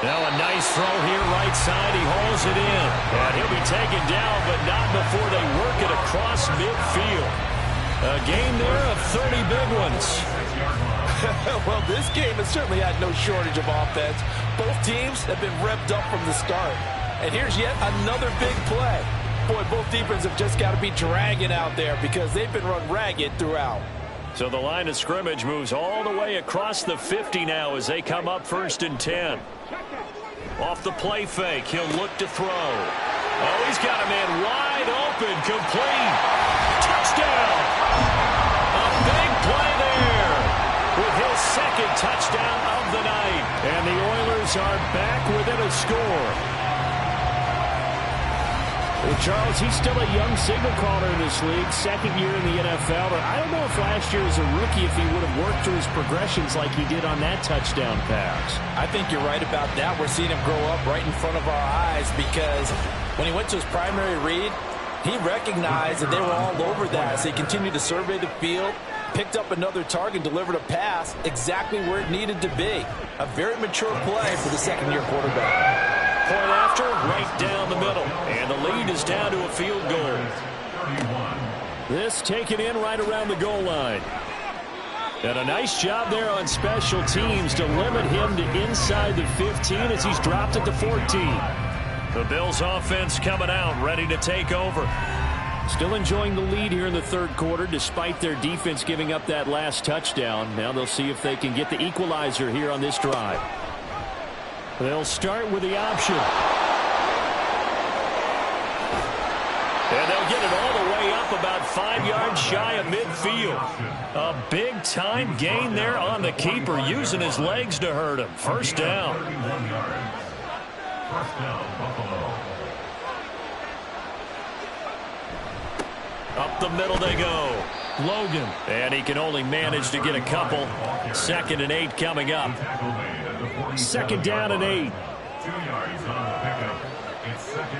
Now a nice throw here right side. He hauls it in. And he'll be taken down, but not before they work it across midfield. A game there of 30 big ones. Well, this game has certainly had no shortage of offense. Both teams have been revved up from the start. And here's yet another big play. Boy, both defenses have just got to be dragging out there because they've been run ragged throughout. So the line of scrimmage moves all the way across the 50 now as they come up 1st and 10. Off the play fake, he'll look to throw. Oh, he's got a man wide open, complete. Touchdown! A big play there with his 2nd touchdown of the night. And the Oilers are back within a score. Well, Charles, he's still a young signal caller in this league, 2nd year in the NFL. But I don't know if last year as a rookie, if he would have worked through his progressions like he did on that touchdown pass. I think you're right about that. We're seeing him grow up right in front of our eyes because when he went to his primary read, he recognized that they were all over that. So he continued to survey the field, picked up another target, delivered a pass exactly where it needed to be. A very mature play for the 2nd-year quarterback. Point after, right down the middle. And the lead is down to a field goal. This taken in right around the goal line. And a nice job there on special teams to limit him to inside the 15 as he's dropped it to 14. The Bills offense coming out, ready to take over. Still enjoying the lead here in the 3rd quarter despite their defense giving up that last touchdown. Now they'll see if they can get the equalizer here on this drive. They'll start with the option. And they'll get it all the way up about 5 yards shy of midfield. A big-time gain there on the keeper, using his legs to hurt him. 1st down. 1st down, Buffalo. Up the middle they go. Logan. And he can only manage to get a couple. 2nd and 8 coming up. 2nd down and 8. 2 yards on the pickup. It's 2nd and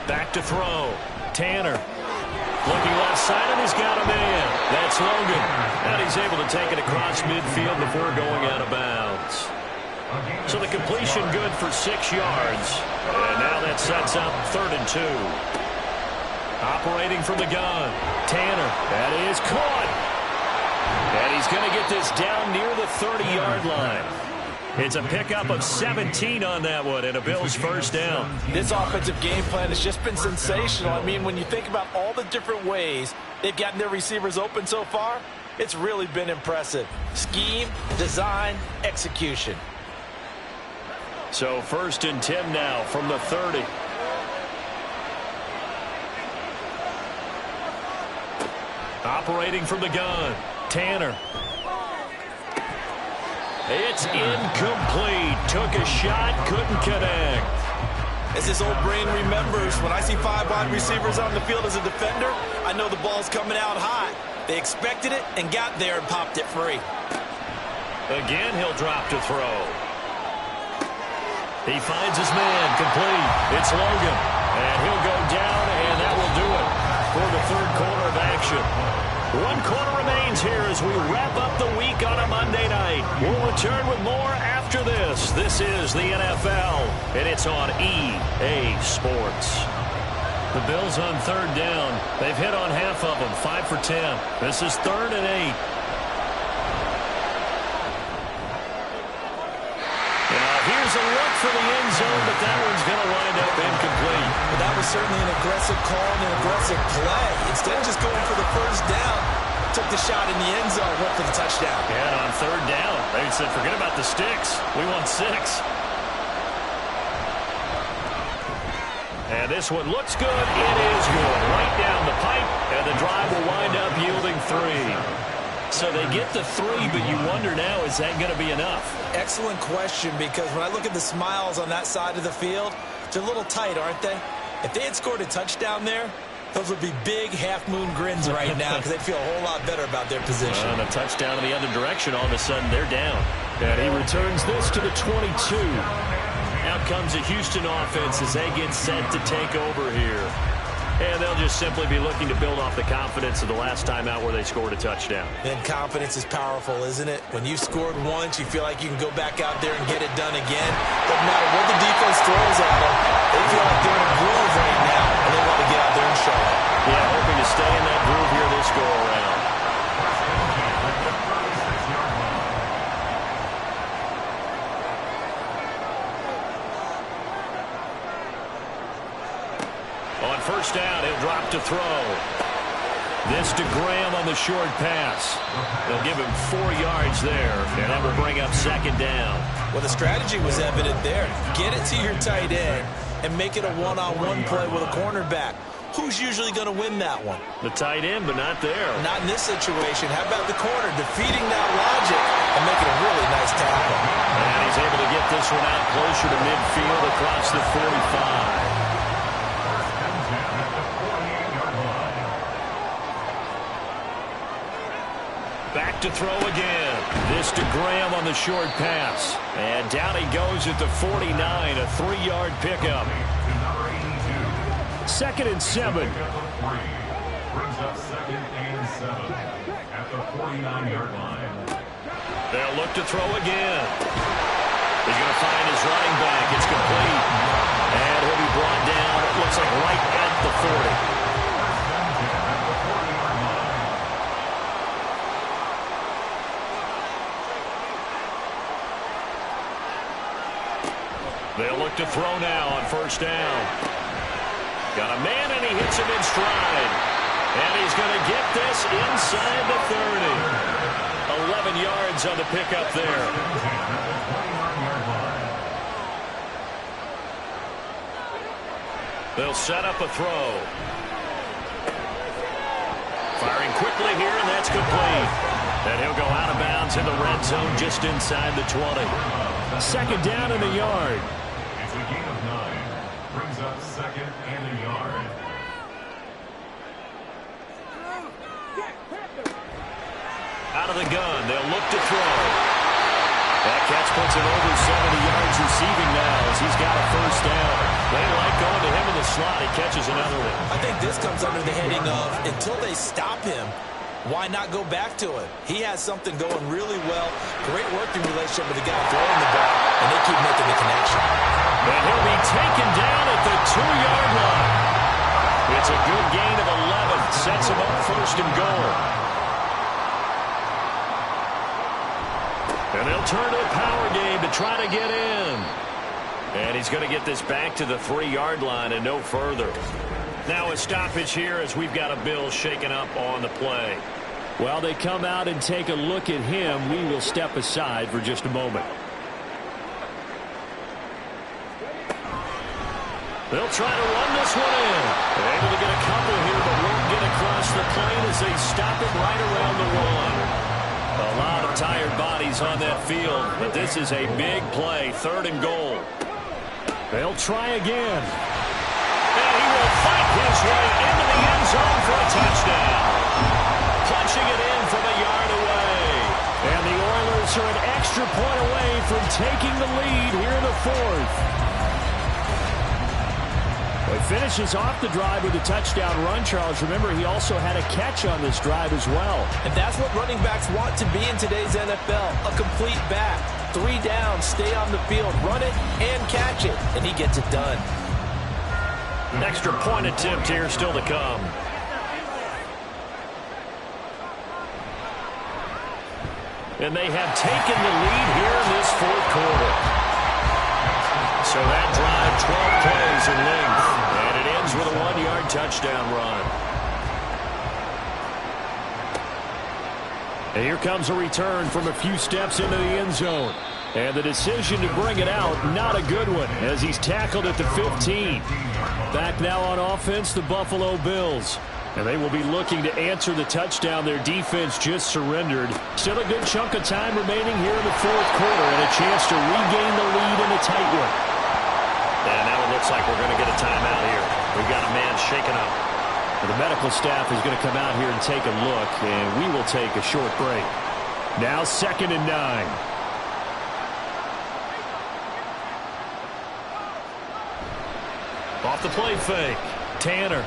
8. Back to throw. Tanner. Looking left side, and he's got a man. That's Logan. And he's able to take it across midfield before going out of bounds. So the completion good for 6 yards. And now that sets up 3rd and 2. Operating from the gun. Tanner. That is caught. And he's going to get this down near the 30-yard line. It's a pickup of 17 on that one and a Bills first down. This offensive game plan has just been sensational. I mean, when you think about all the different ways they've gotten their receivers open so far, it's really been impressive. Scheme, design, execution. So 1st and 10 now from the 30. Operating from the gun. Tanner. It's incomplete. Took a shot, couldn't connect. As his old brain remembers, when I see 5 wide receivers on the field as a defender, I know the ball's coming out hot. They expected it and got there and popped it free. Again, he'll drop to throw. He finds his man, complete. It's Logan. And he'll go down, and that will do it for the 3rd quarter of action. 1 quarter remains here as we wrap up the week on a Monday night. We'll return with more after this. This is the NFL, and it's on EA Sports. The Bills on 3rd down. They've hit on half of them, 5 for 10. This is 3rd and 8. Now here's a look for the end zone, but that one's going to wind up incomplete. But that was certainly an aggressive call and an aggressive play. Instead of just going for the first down, took the shot in the end zone, went for the touchdown. Yeah, and on 3rd down, they said, forget about the sticks. We want 6. And this one looks good. It is good. Right down the pipe, and the drive will wind up yielding 3. So they get the 3, but you wonder now, is that going to be enough? Excellent question, because when I look at the smiles on that side of the field, they're a little tight, aren't they? If they had scored a touchdown there, those would be big half-moon grins right now because they'd feel a whole lot better about their position. And a touchdown in the other direction, all of a sudden they're down. And he returns this to the 22. Out comes the Houston offense as they get set to take over here. And they'll just simply be looking to build off the confidence of the last time out where they scored a touchdown. And confidence is powerful, isn't it? When you've scored once, you feel like you can go back out there and get it done again. Doesn't matter what the defense throws at them. They feel like they're in a groove right now, and they want to get out there and show it. Yeah, hoping to stay in that groove here this go-around. On 1st down, he'll drop to throw. This to Graham on the short pass. They'll give him 4 yards there, and that will bring up 2nd down. Well, the strategy was evident there. Get it to your tight end and make it a one-on-one play with a cornerback. Who's usually going to win that one? The tight end, but not there. Not in this situation. How about the corner defeating that logic and making a really nice tackle? And he's able to get this one out closer to midfield across the 45. Back to throw again. This to Graham on the short pass. And down he goes at the 49, a 3-yard pickup. 2nd and 7. Brings up 2nd and 7 at the 49-yard line. They'll look to throw again. He's going to find his running back. It's complete. And he'll be brought down, it looks like right at the 40. They'll look to throw now on 1st down. Got a man, and he hits him in stride. And he's going to get this inside the 30. 11 yards on the pickup there. They'll set up a throw. Firing quickly here, and that's complete. And he'll go out of bounds in the red zone just inside the 20. 2nd down and a yard. It's a gain of 9. Brings up 2nd and a yard. Out of the gun, they'll look to throw. That catch puts him over 70 yards receiving now as he's got a 1st down. They like going to him in the slot. He catches another one. I think this comes under the heading of until they stop him, why not go back to it? He has something going really well. Great working relationship with the guy throwing the ball, and they keep making the connection. And he'll be taken down at the 2-yard line. It's a good gain of 11. Sets him up first and goal. And they'll turn to a power game to try to get in. And he's going to get this back to the 3-yard line and no further. Now a stoppage here as we've got a Bill shaken up on the play. Well, they come out and take a look at him. We will step aside for just a moment. They'll try to run this one in. They're able to get a couple here, but won't get across the plane as they stop it right around the 1. A lot of tired bodies on that field, but this is a big play, 3rd and goal. They'll try again. And he will fight his way into the end zone for a touchdown. Punching it in from a yard away. And the Oilers are an extra point away from taking the lead here in the 4th. He finishes off the drive with a touchdown run, Charles. Remember, he also had a catch on this drive as well. And that's what running backs want to be in today's NFL, a complete back. 3 down, stay on the field, run it, and catch it. And he gets it done. An extra point attempt here still to come. And they have taken the lead here in this 4th quarter. So that drive, 12 plays in length. And it ends with a 1-yard touchdown run. And here comes a return from a few steps into the end zone. And the decision to bring it out, not a good one, as he's tackled at the 15. Back now on offense, the Buffalo Bills. And they will be looking to answer the touchdown their defense just surrendered. Still a good chunk of time remaining here in the 4th quarter and a chance to regain the lead in a tight one. And now it looks like we're going to get a timeout here. We've got a man shaken up. And the medical staff is going to come out here and take a look, and we will take a short break. Now 2nd and 9. Off the play fake. Tanner.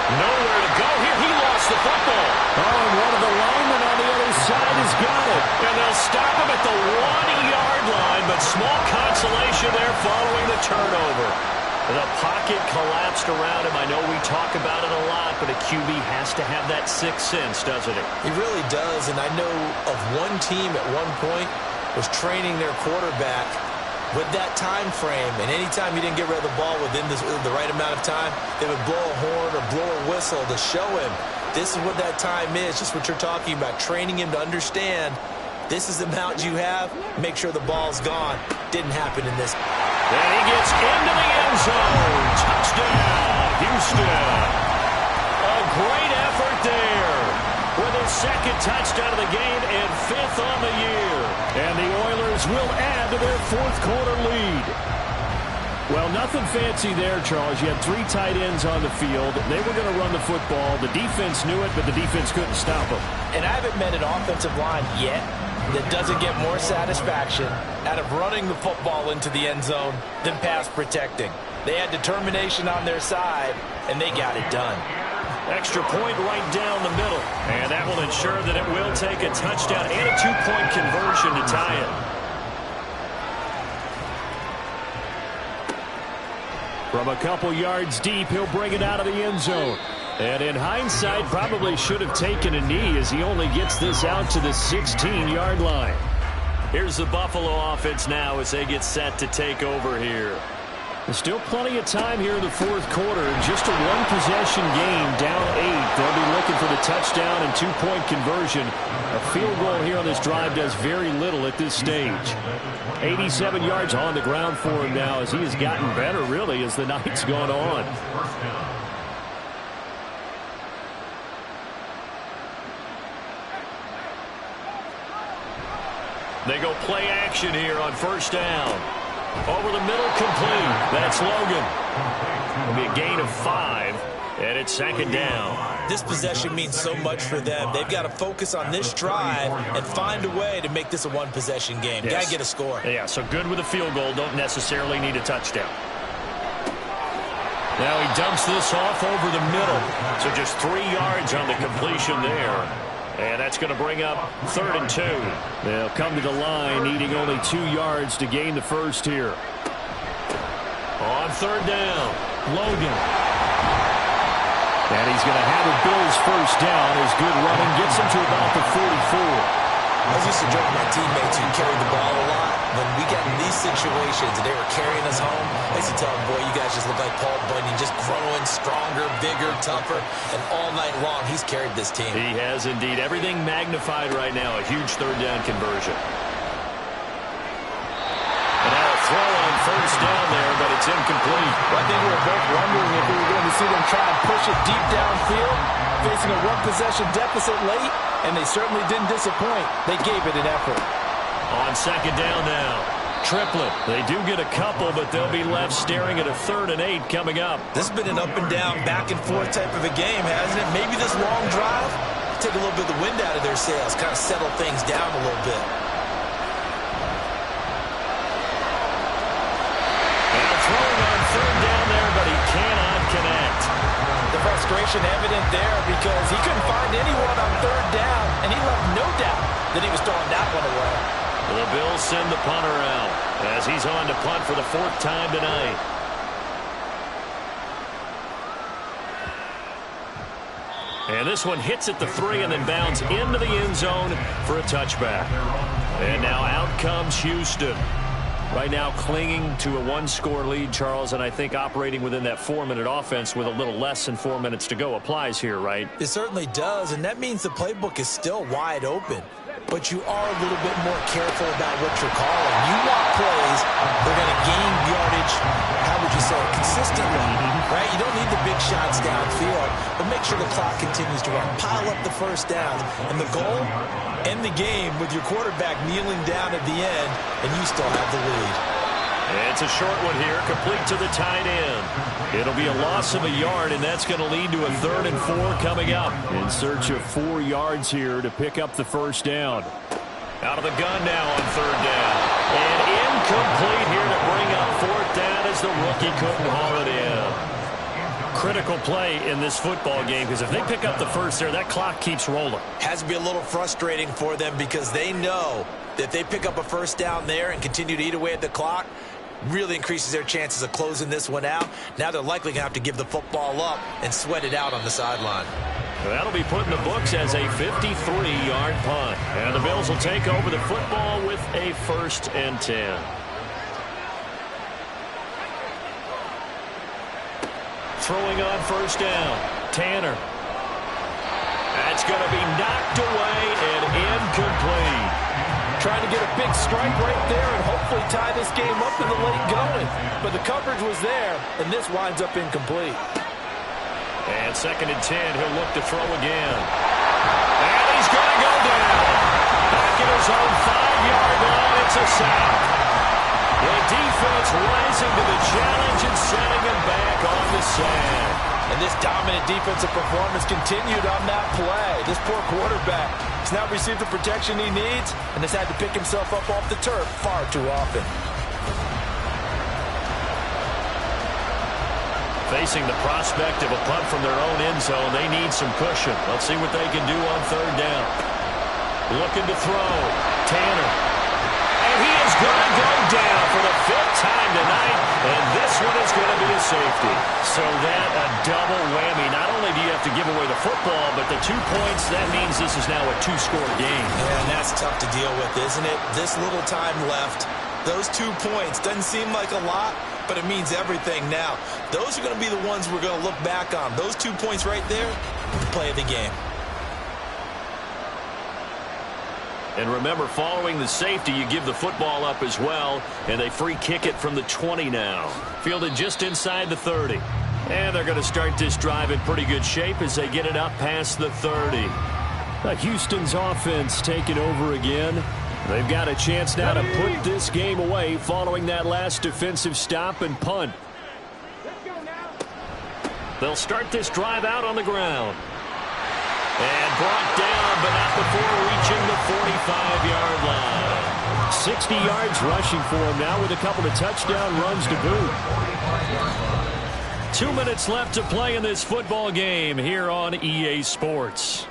Nowhere to go here. He lost the football. Oh, and one of the linemen on the other side has got it. And they'll stop him at the 1-yard line, but small consolation there following the turnover. The pocket collapsed around him. I know we talk about it a lot, but a QB has to have that 6th sense, doesn't it? He really does, and I know of one team at one point was training their quarterback with that time frame, and anytime he didn't get rid of the ball within the right amount of time, they would blow a horn or blow a whistle to show him this is what that time is, just what you're talking about, training him to understand this is the amount you have, make sure the ball's gone. Didn't happen in this. And he gets into the end zone. Touchdown, Houston. A great effort there with his 2nd touchdown of the game and 5th on the year. And the Oilers will add to their 4th quarter lead. Well, nothing fancy there, Charles. You had 3 tight ends on the field. They were going to run the football. The defense knew it, but the defense couldn't stop them. And I haven't met an offensive line yet that doesn't get more satisfaction out of running the football into the end zone than pass protecting. They had determination on their side, and they got it done. Extra point right down the middle. And that will ensure that it will take a touchdown and a 2-point conversion to tie it. From a couple yards deep, he'll bring it out of the end zone. And in hindsight, probably should have taken a knee as he only gets this out to the 16-yard line. Here's the Buffalo offense now as they get set to take over here. There's still plenty of time here in the 4th quarter. Just a 1-possession game, down 8. They'll be looking for the touchdown and 2-point conversion. A field goal here on this drive does very little at this stage. 87 yards on the ground for him now as he has gotten better, really, as the night's gone on. They go play action here on 1st down. Over the middle, complete. That's Logan. It'll be a gain of 5, and it's 2nd down. This possession means so much for them. They've got to focus on this drive and find a way to make this a 1-possession game. Yes. Got to get a score. Yeah, so good with a field goal. Don't necessarily need a touchdown. Now he dumps this off over the middle. So just 3 yards on the completion there. And that's going to bring up 3rd and 2. They'll come to the line, needing only 2 yards to gain the first here. On 3rd down, Logan. And he's going to have a Bills first down. His good running gets him to about the 44. I used to joke with my teammates who carried the ball a lot. When we got in these situations and they were carrying us home, I used to tell them, boy, you guys just look like Paul Bunyan, just growing stronger, bigger, tougher. And all night long, he's carried this team. He has indeed. Everything magnified right now. A huge 3rd down conversion. And now a throw on first down there, but it's incomplete. Well, I think we were both wondering if we were going to see them try and push it deep downfield, facing a one-possession deficit late, and they certainly didn't disappoint. They gave it an effort. On 2nd down now, Triplett. They do get a couple, but they'll be left staring at a 3rd and 8 coming up. This has been an up and down, back and forth type of a game, hasn't it? Maybe this long drive, take a little bit of the wind out of their sails, kind of settle things down a little bit. And throwing on 3rd down there, but he cannot connect. The frustration evident there because he couldn't find anyone on 3rd down, and he left no doubt that he was throwing that one away. The Bills send the punter out as he's on to punt for the 4th time tonight. And this one hits at the 3 and then bounds into the end zone for a touchback. And now out comes Houston. Right now clinging to a 1-score lead, Charles, and I think operating within that 4-minute offense with a little less than 4 minutes to go applies here, right? It certainly does, and that means the playbook is still wide open. But you are a little bit more careful about what you're calling. You want plays that are going to gain yardage, how would you say, consistently, right? You don't need the big shots downfield, but make sure the clock continues to run. Pile up the first downs, and the goal, end the game with your quarterback kneeling down at the end, and you still have the lead. It's a short one here, complete to the tight end. It'll be a loss of a yard, and that's going to lead to a 3rd and 4 coming up. In search of 4 yards here to pick up the first down. Out of the gun now on 3rd down. And incomplete here to bring up 4th down as the rookie couldn't haul it in. Critical play in this football game because if they pick up the first there, that clock keeps rolling. Has to be a little frustrating for them because they know that if they pick up a first down there and continue to eat away at the clock, really increases their chances of closing this one out. Now they're likely going to have to give the football up and sweat it out on the sideline. That'll be put in the books as a 53-yard punt. And the Bills will take over the football with a 1st and 10. Throwing on first down, Tanner. That's going to be knocked away and incomplete. Trying to get a big strike right there and hopefully tie this game up in the late going. But the coverage was there, and this winds up incomplete. And 2nd and 10, he'll look to throw again. And he's going to go down. Back at his own 5-yard line, it's a sack. The defense rising to the challenge and sending him back on the sack. And this dominant defensive performance continued on that play. This poor quarterback has not received the protection he needs and has had to pick himself up off the turf far too often. Facing the prospect of a punt from their own end zone, they need some cushion. Let's see what they can do on 3rd down. Looking to throw. Tanner. And he is going to go down for the 5th time tonight, and this one is going to be a safety. So that a double whammy. Not only do you have to give away the football, but the 2 points, that means this is now a 2-score game. Yeah, and that's tough to deal with, isn't it? This little time left, those 2 points, doesn't seem like a lot, but it means everything now. Those are going to be the ones we're going to look back on. Those 2 points right there, the play of the game. And remember, following the safety, you give the football up as well, and they free kick it from the 20 now. Fielded just inside the 30. And they're going to start this drive in pretty good shape as they get it up past the 30. Houston's offense taking over again. They've got a chance now to put this game away following that last defensive stop and punt. They'll start this drive out on the ground. And brought down, but not before reaching the 45-yard line. 60 yards rushing for him now with a couple of touchdown runs to boot. 2 minutes left to play in this football game here on EA Sports.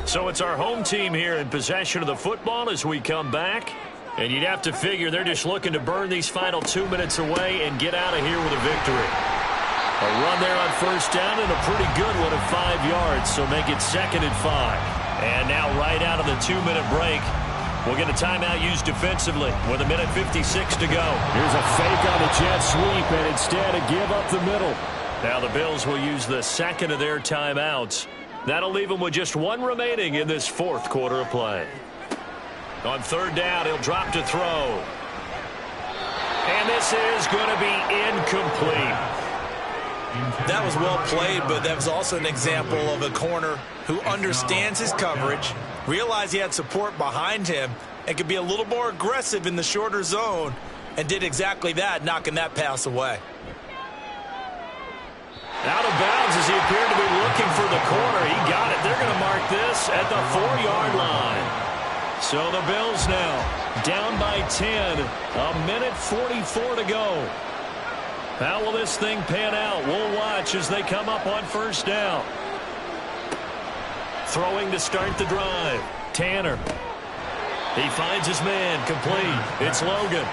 So it's our home team here in possession of the football as we come back. And you'd have to figure they're just looking to burn these final 2 minutes away and get out of here with a victory. A run there on first down and a pretty good one of 5 yards, so make it 2nd and 5. And now right out of the 2-minute break, we'll get a timeout used defensively with 1:56 to go. Here's a fake on the jet sweep, and instead a give up the middle. Now the Bills will use the second of their timeouts. That'll leave them with just 1 remaining in this 4th quarter of play. On 3rd down, he'll drop to throw. And this is going to be incomplete. That was well played, but that was also an example of a corner who understands his coverage, realized he had support behind him, and could be a little more aggressive in the shorter zone, and did exactly that, knocking that pass away. Out of bounds as he appeared to be looking for the corner. He got it. They're going to mark this at the 4-yard line. So the Bills now down by 10. 1:44 to go. How will this thing pan out? We'll watch as they come up on first down. Throwing to start the drive. Tanner. He finds his man. Complete. It's Logan.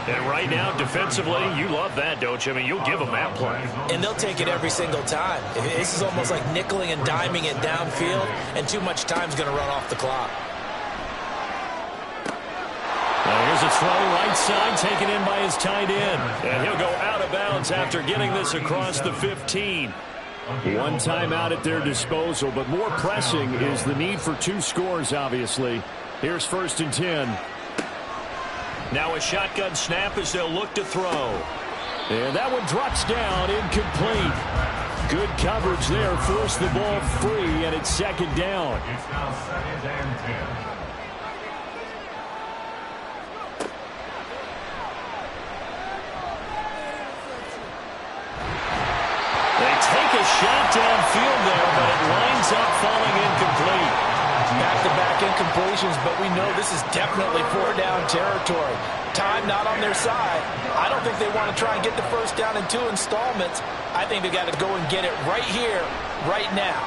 And right now, defensively, you love that, don't you? I mean, you'll give them that play. And they'll take it every single time. This is almost like nickeling and diming it downfield, and too much time's going to run off the clock. Now here's a throw right side taken in by his tight end. And he'll go out of bounds after getting this across the 15. 1 timeout at their disposal, but more pressing is the need for 2 scores, obviously. Here's 1st and 10. Now a shotgun snap as they'll look to throw. And that one drops down, incomplete. Good coverage there, forced the ball free, and it's 2nd down. It's now 2nd and 10. They take a shot downfield there, but it winds up falling incomplete. Back-to-back incompletions, but we know this is definitely 4-down territory. Time not on their side. I don't think they want to try and get the first down in 2 installments. I think they got to go and get it right here, right now.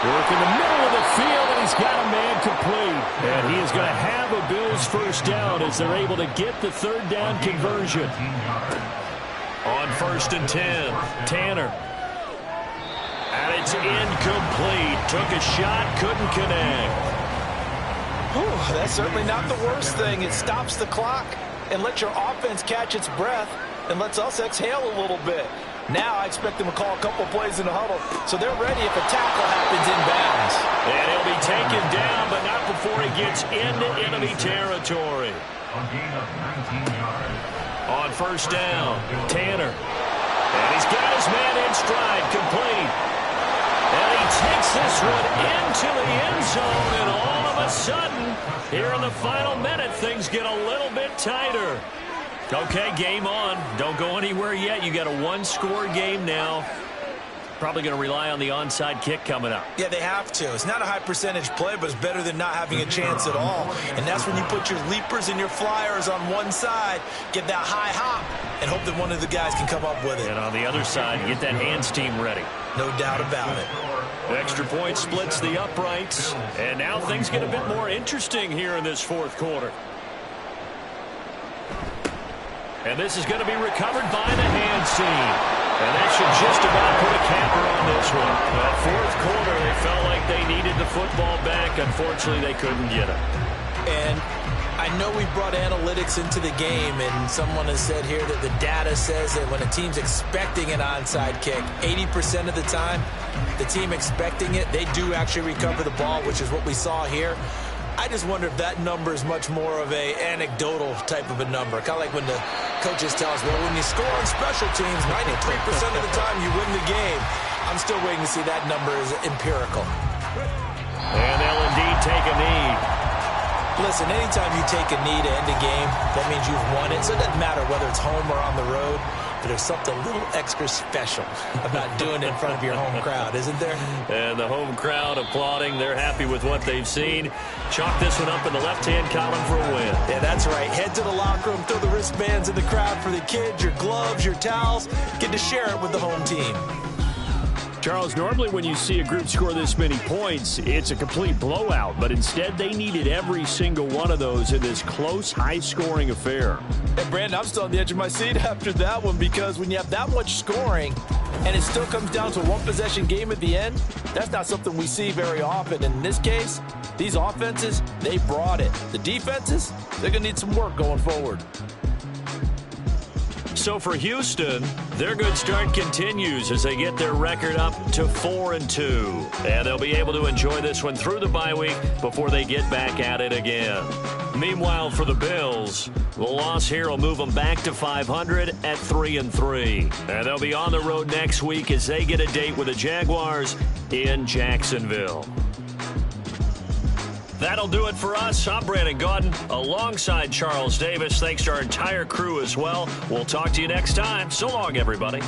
Work in the middle of the field, and he's got a man complete. And he is going to have a Bills first down as they're able to get the 3rd down conversion. On 1st and 10, Tanner. And it's incomplete. Took a shot, couldn't connect. Whew, that's certainly not the worst thing. It stops the clock and lets your offense catch its breath and lets us exhale a little bit. Now I expect them to call a couple plays in the huddle, so they're ready if a tackle happens inbounds. And he'll be taken down, but not before he gets into enemy territory. A gain of 19 yards. On 1st down, Tanner. And he's got his man in stride, complete. And he takes this one into the end zone, and all of a sudden, here in the final minute, things get a little bit tighter. Okay, game on. Don't go anywhere yet. You got a 1-score game now. Probably going to rely on the onside kick coming up. Yeah, they have to. It's not a high percentage play, but it's better than not having a chance at all. And that's when you put your leapers and your flyers on one side, get that high hop, and hope that one of the guys can come up with it. And on the other side, get that hands team ready. No doubt about it. Extra point splits the uprights. And now things get a bit more interesting here in this 4th quarter. And this is going to be recovered by the hands team. And that should just about put a capper on this one. That 4th quarter, they felt like they needed the football back. Unfortunately, they couldn't get it. And I know we brought analytics into the game, and someone has said here that the data says that when a team's expecting an onside kick, 80% of the time, the team expecting it, they do actually recover the ball, which is what we saw here. I just wonder if that number is much more of a anecdotal type of a number. Kind of like when the coaches tell us, well, when you score on special teams, 93% of the time you win the game. I'm still waiting to see that number is empirical. And they'll indeed take a knee. Listen, anytime you take a knee to end a game, that means you've won it. So it doesn't matter whether it's home or on the road. But there's something a little extra special about doing it in front of your home crowd, isn't there? And the home crowd applauding. They're happy with what they've seen. Chalk this one up in the left-hand column for a win. Yeah, that's right. Head to the locker room, throw the wristbands in the crowd for the kids, your gloves, your towels. Get to share it with the home team. Charles, normally when you see a group score this many points, it's a complete blowout. But instead, they needed every single one of those in this close, high-scoring affair. And Brandon, I'm still on the edge of my seat after that one, because when you have that much scoring and it still comes down to a one-possession game at the end, that's not something we see very often. And in this case, these offenses, they brought it. The defenses, they're going to need some work going forward. So for Houston, their good start continues as they get their record up to 4-2. And they'll be able to enjoy this one through the bye week before they get back at it again. Meanwhile, for the Bills, the loss here will move them back to 500 at 3-3. And they'll be on the road next week as they get a date with the Jaguars in Jacksonville. That'll do it for us. I'm Brandon Gaudin alongside Charles Davis. Thanks to our entire crew as well. We'll talk to you next time. So long, everybody.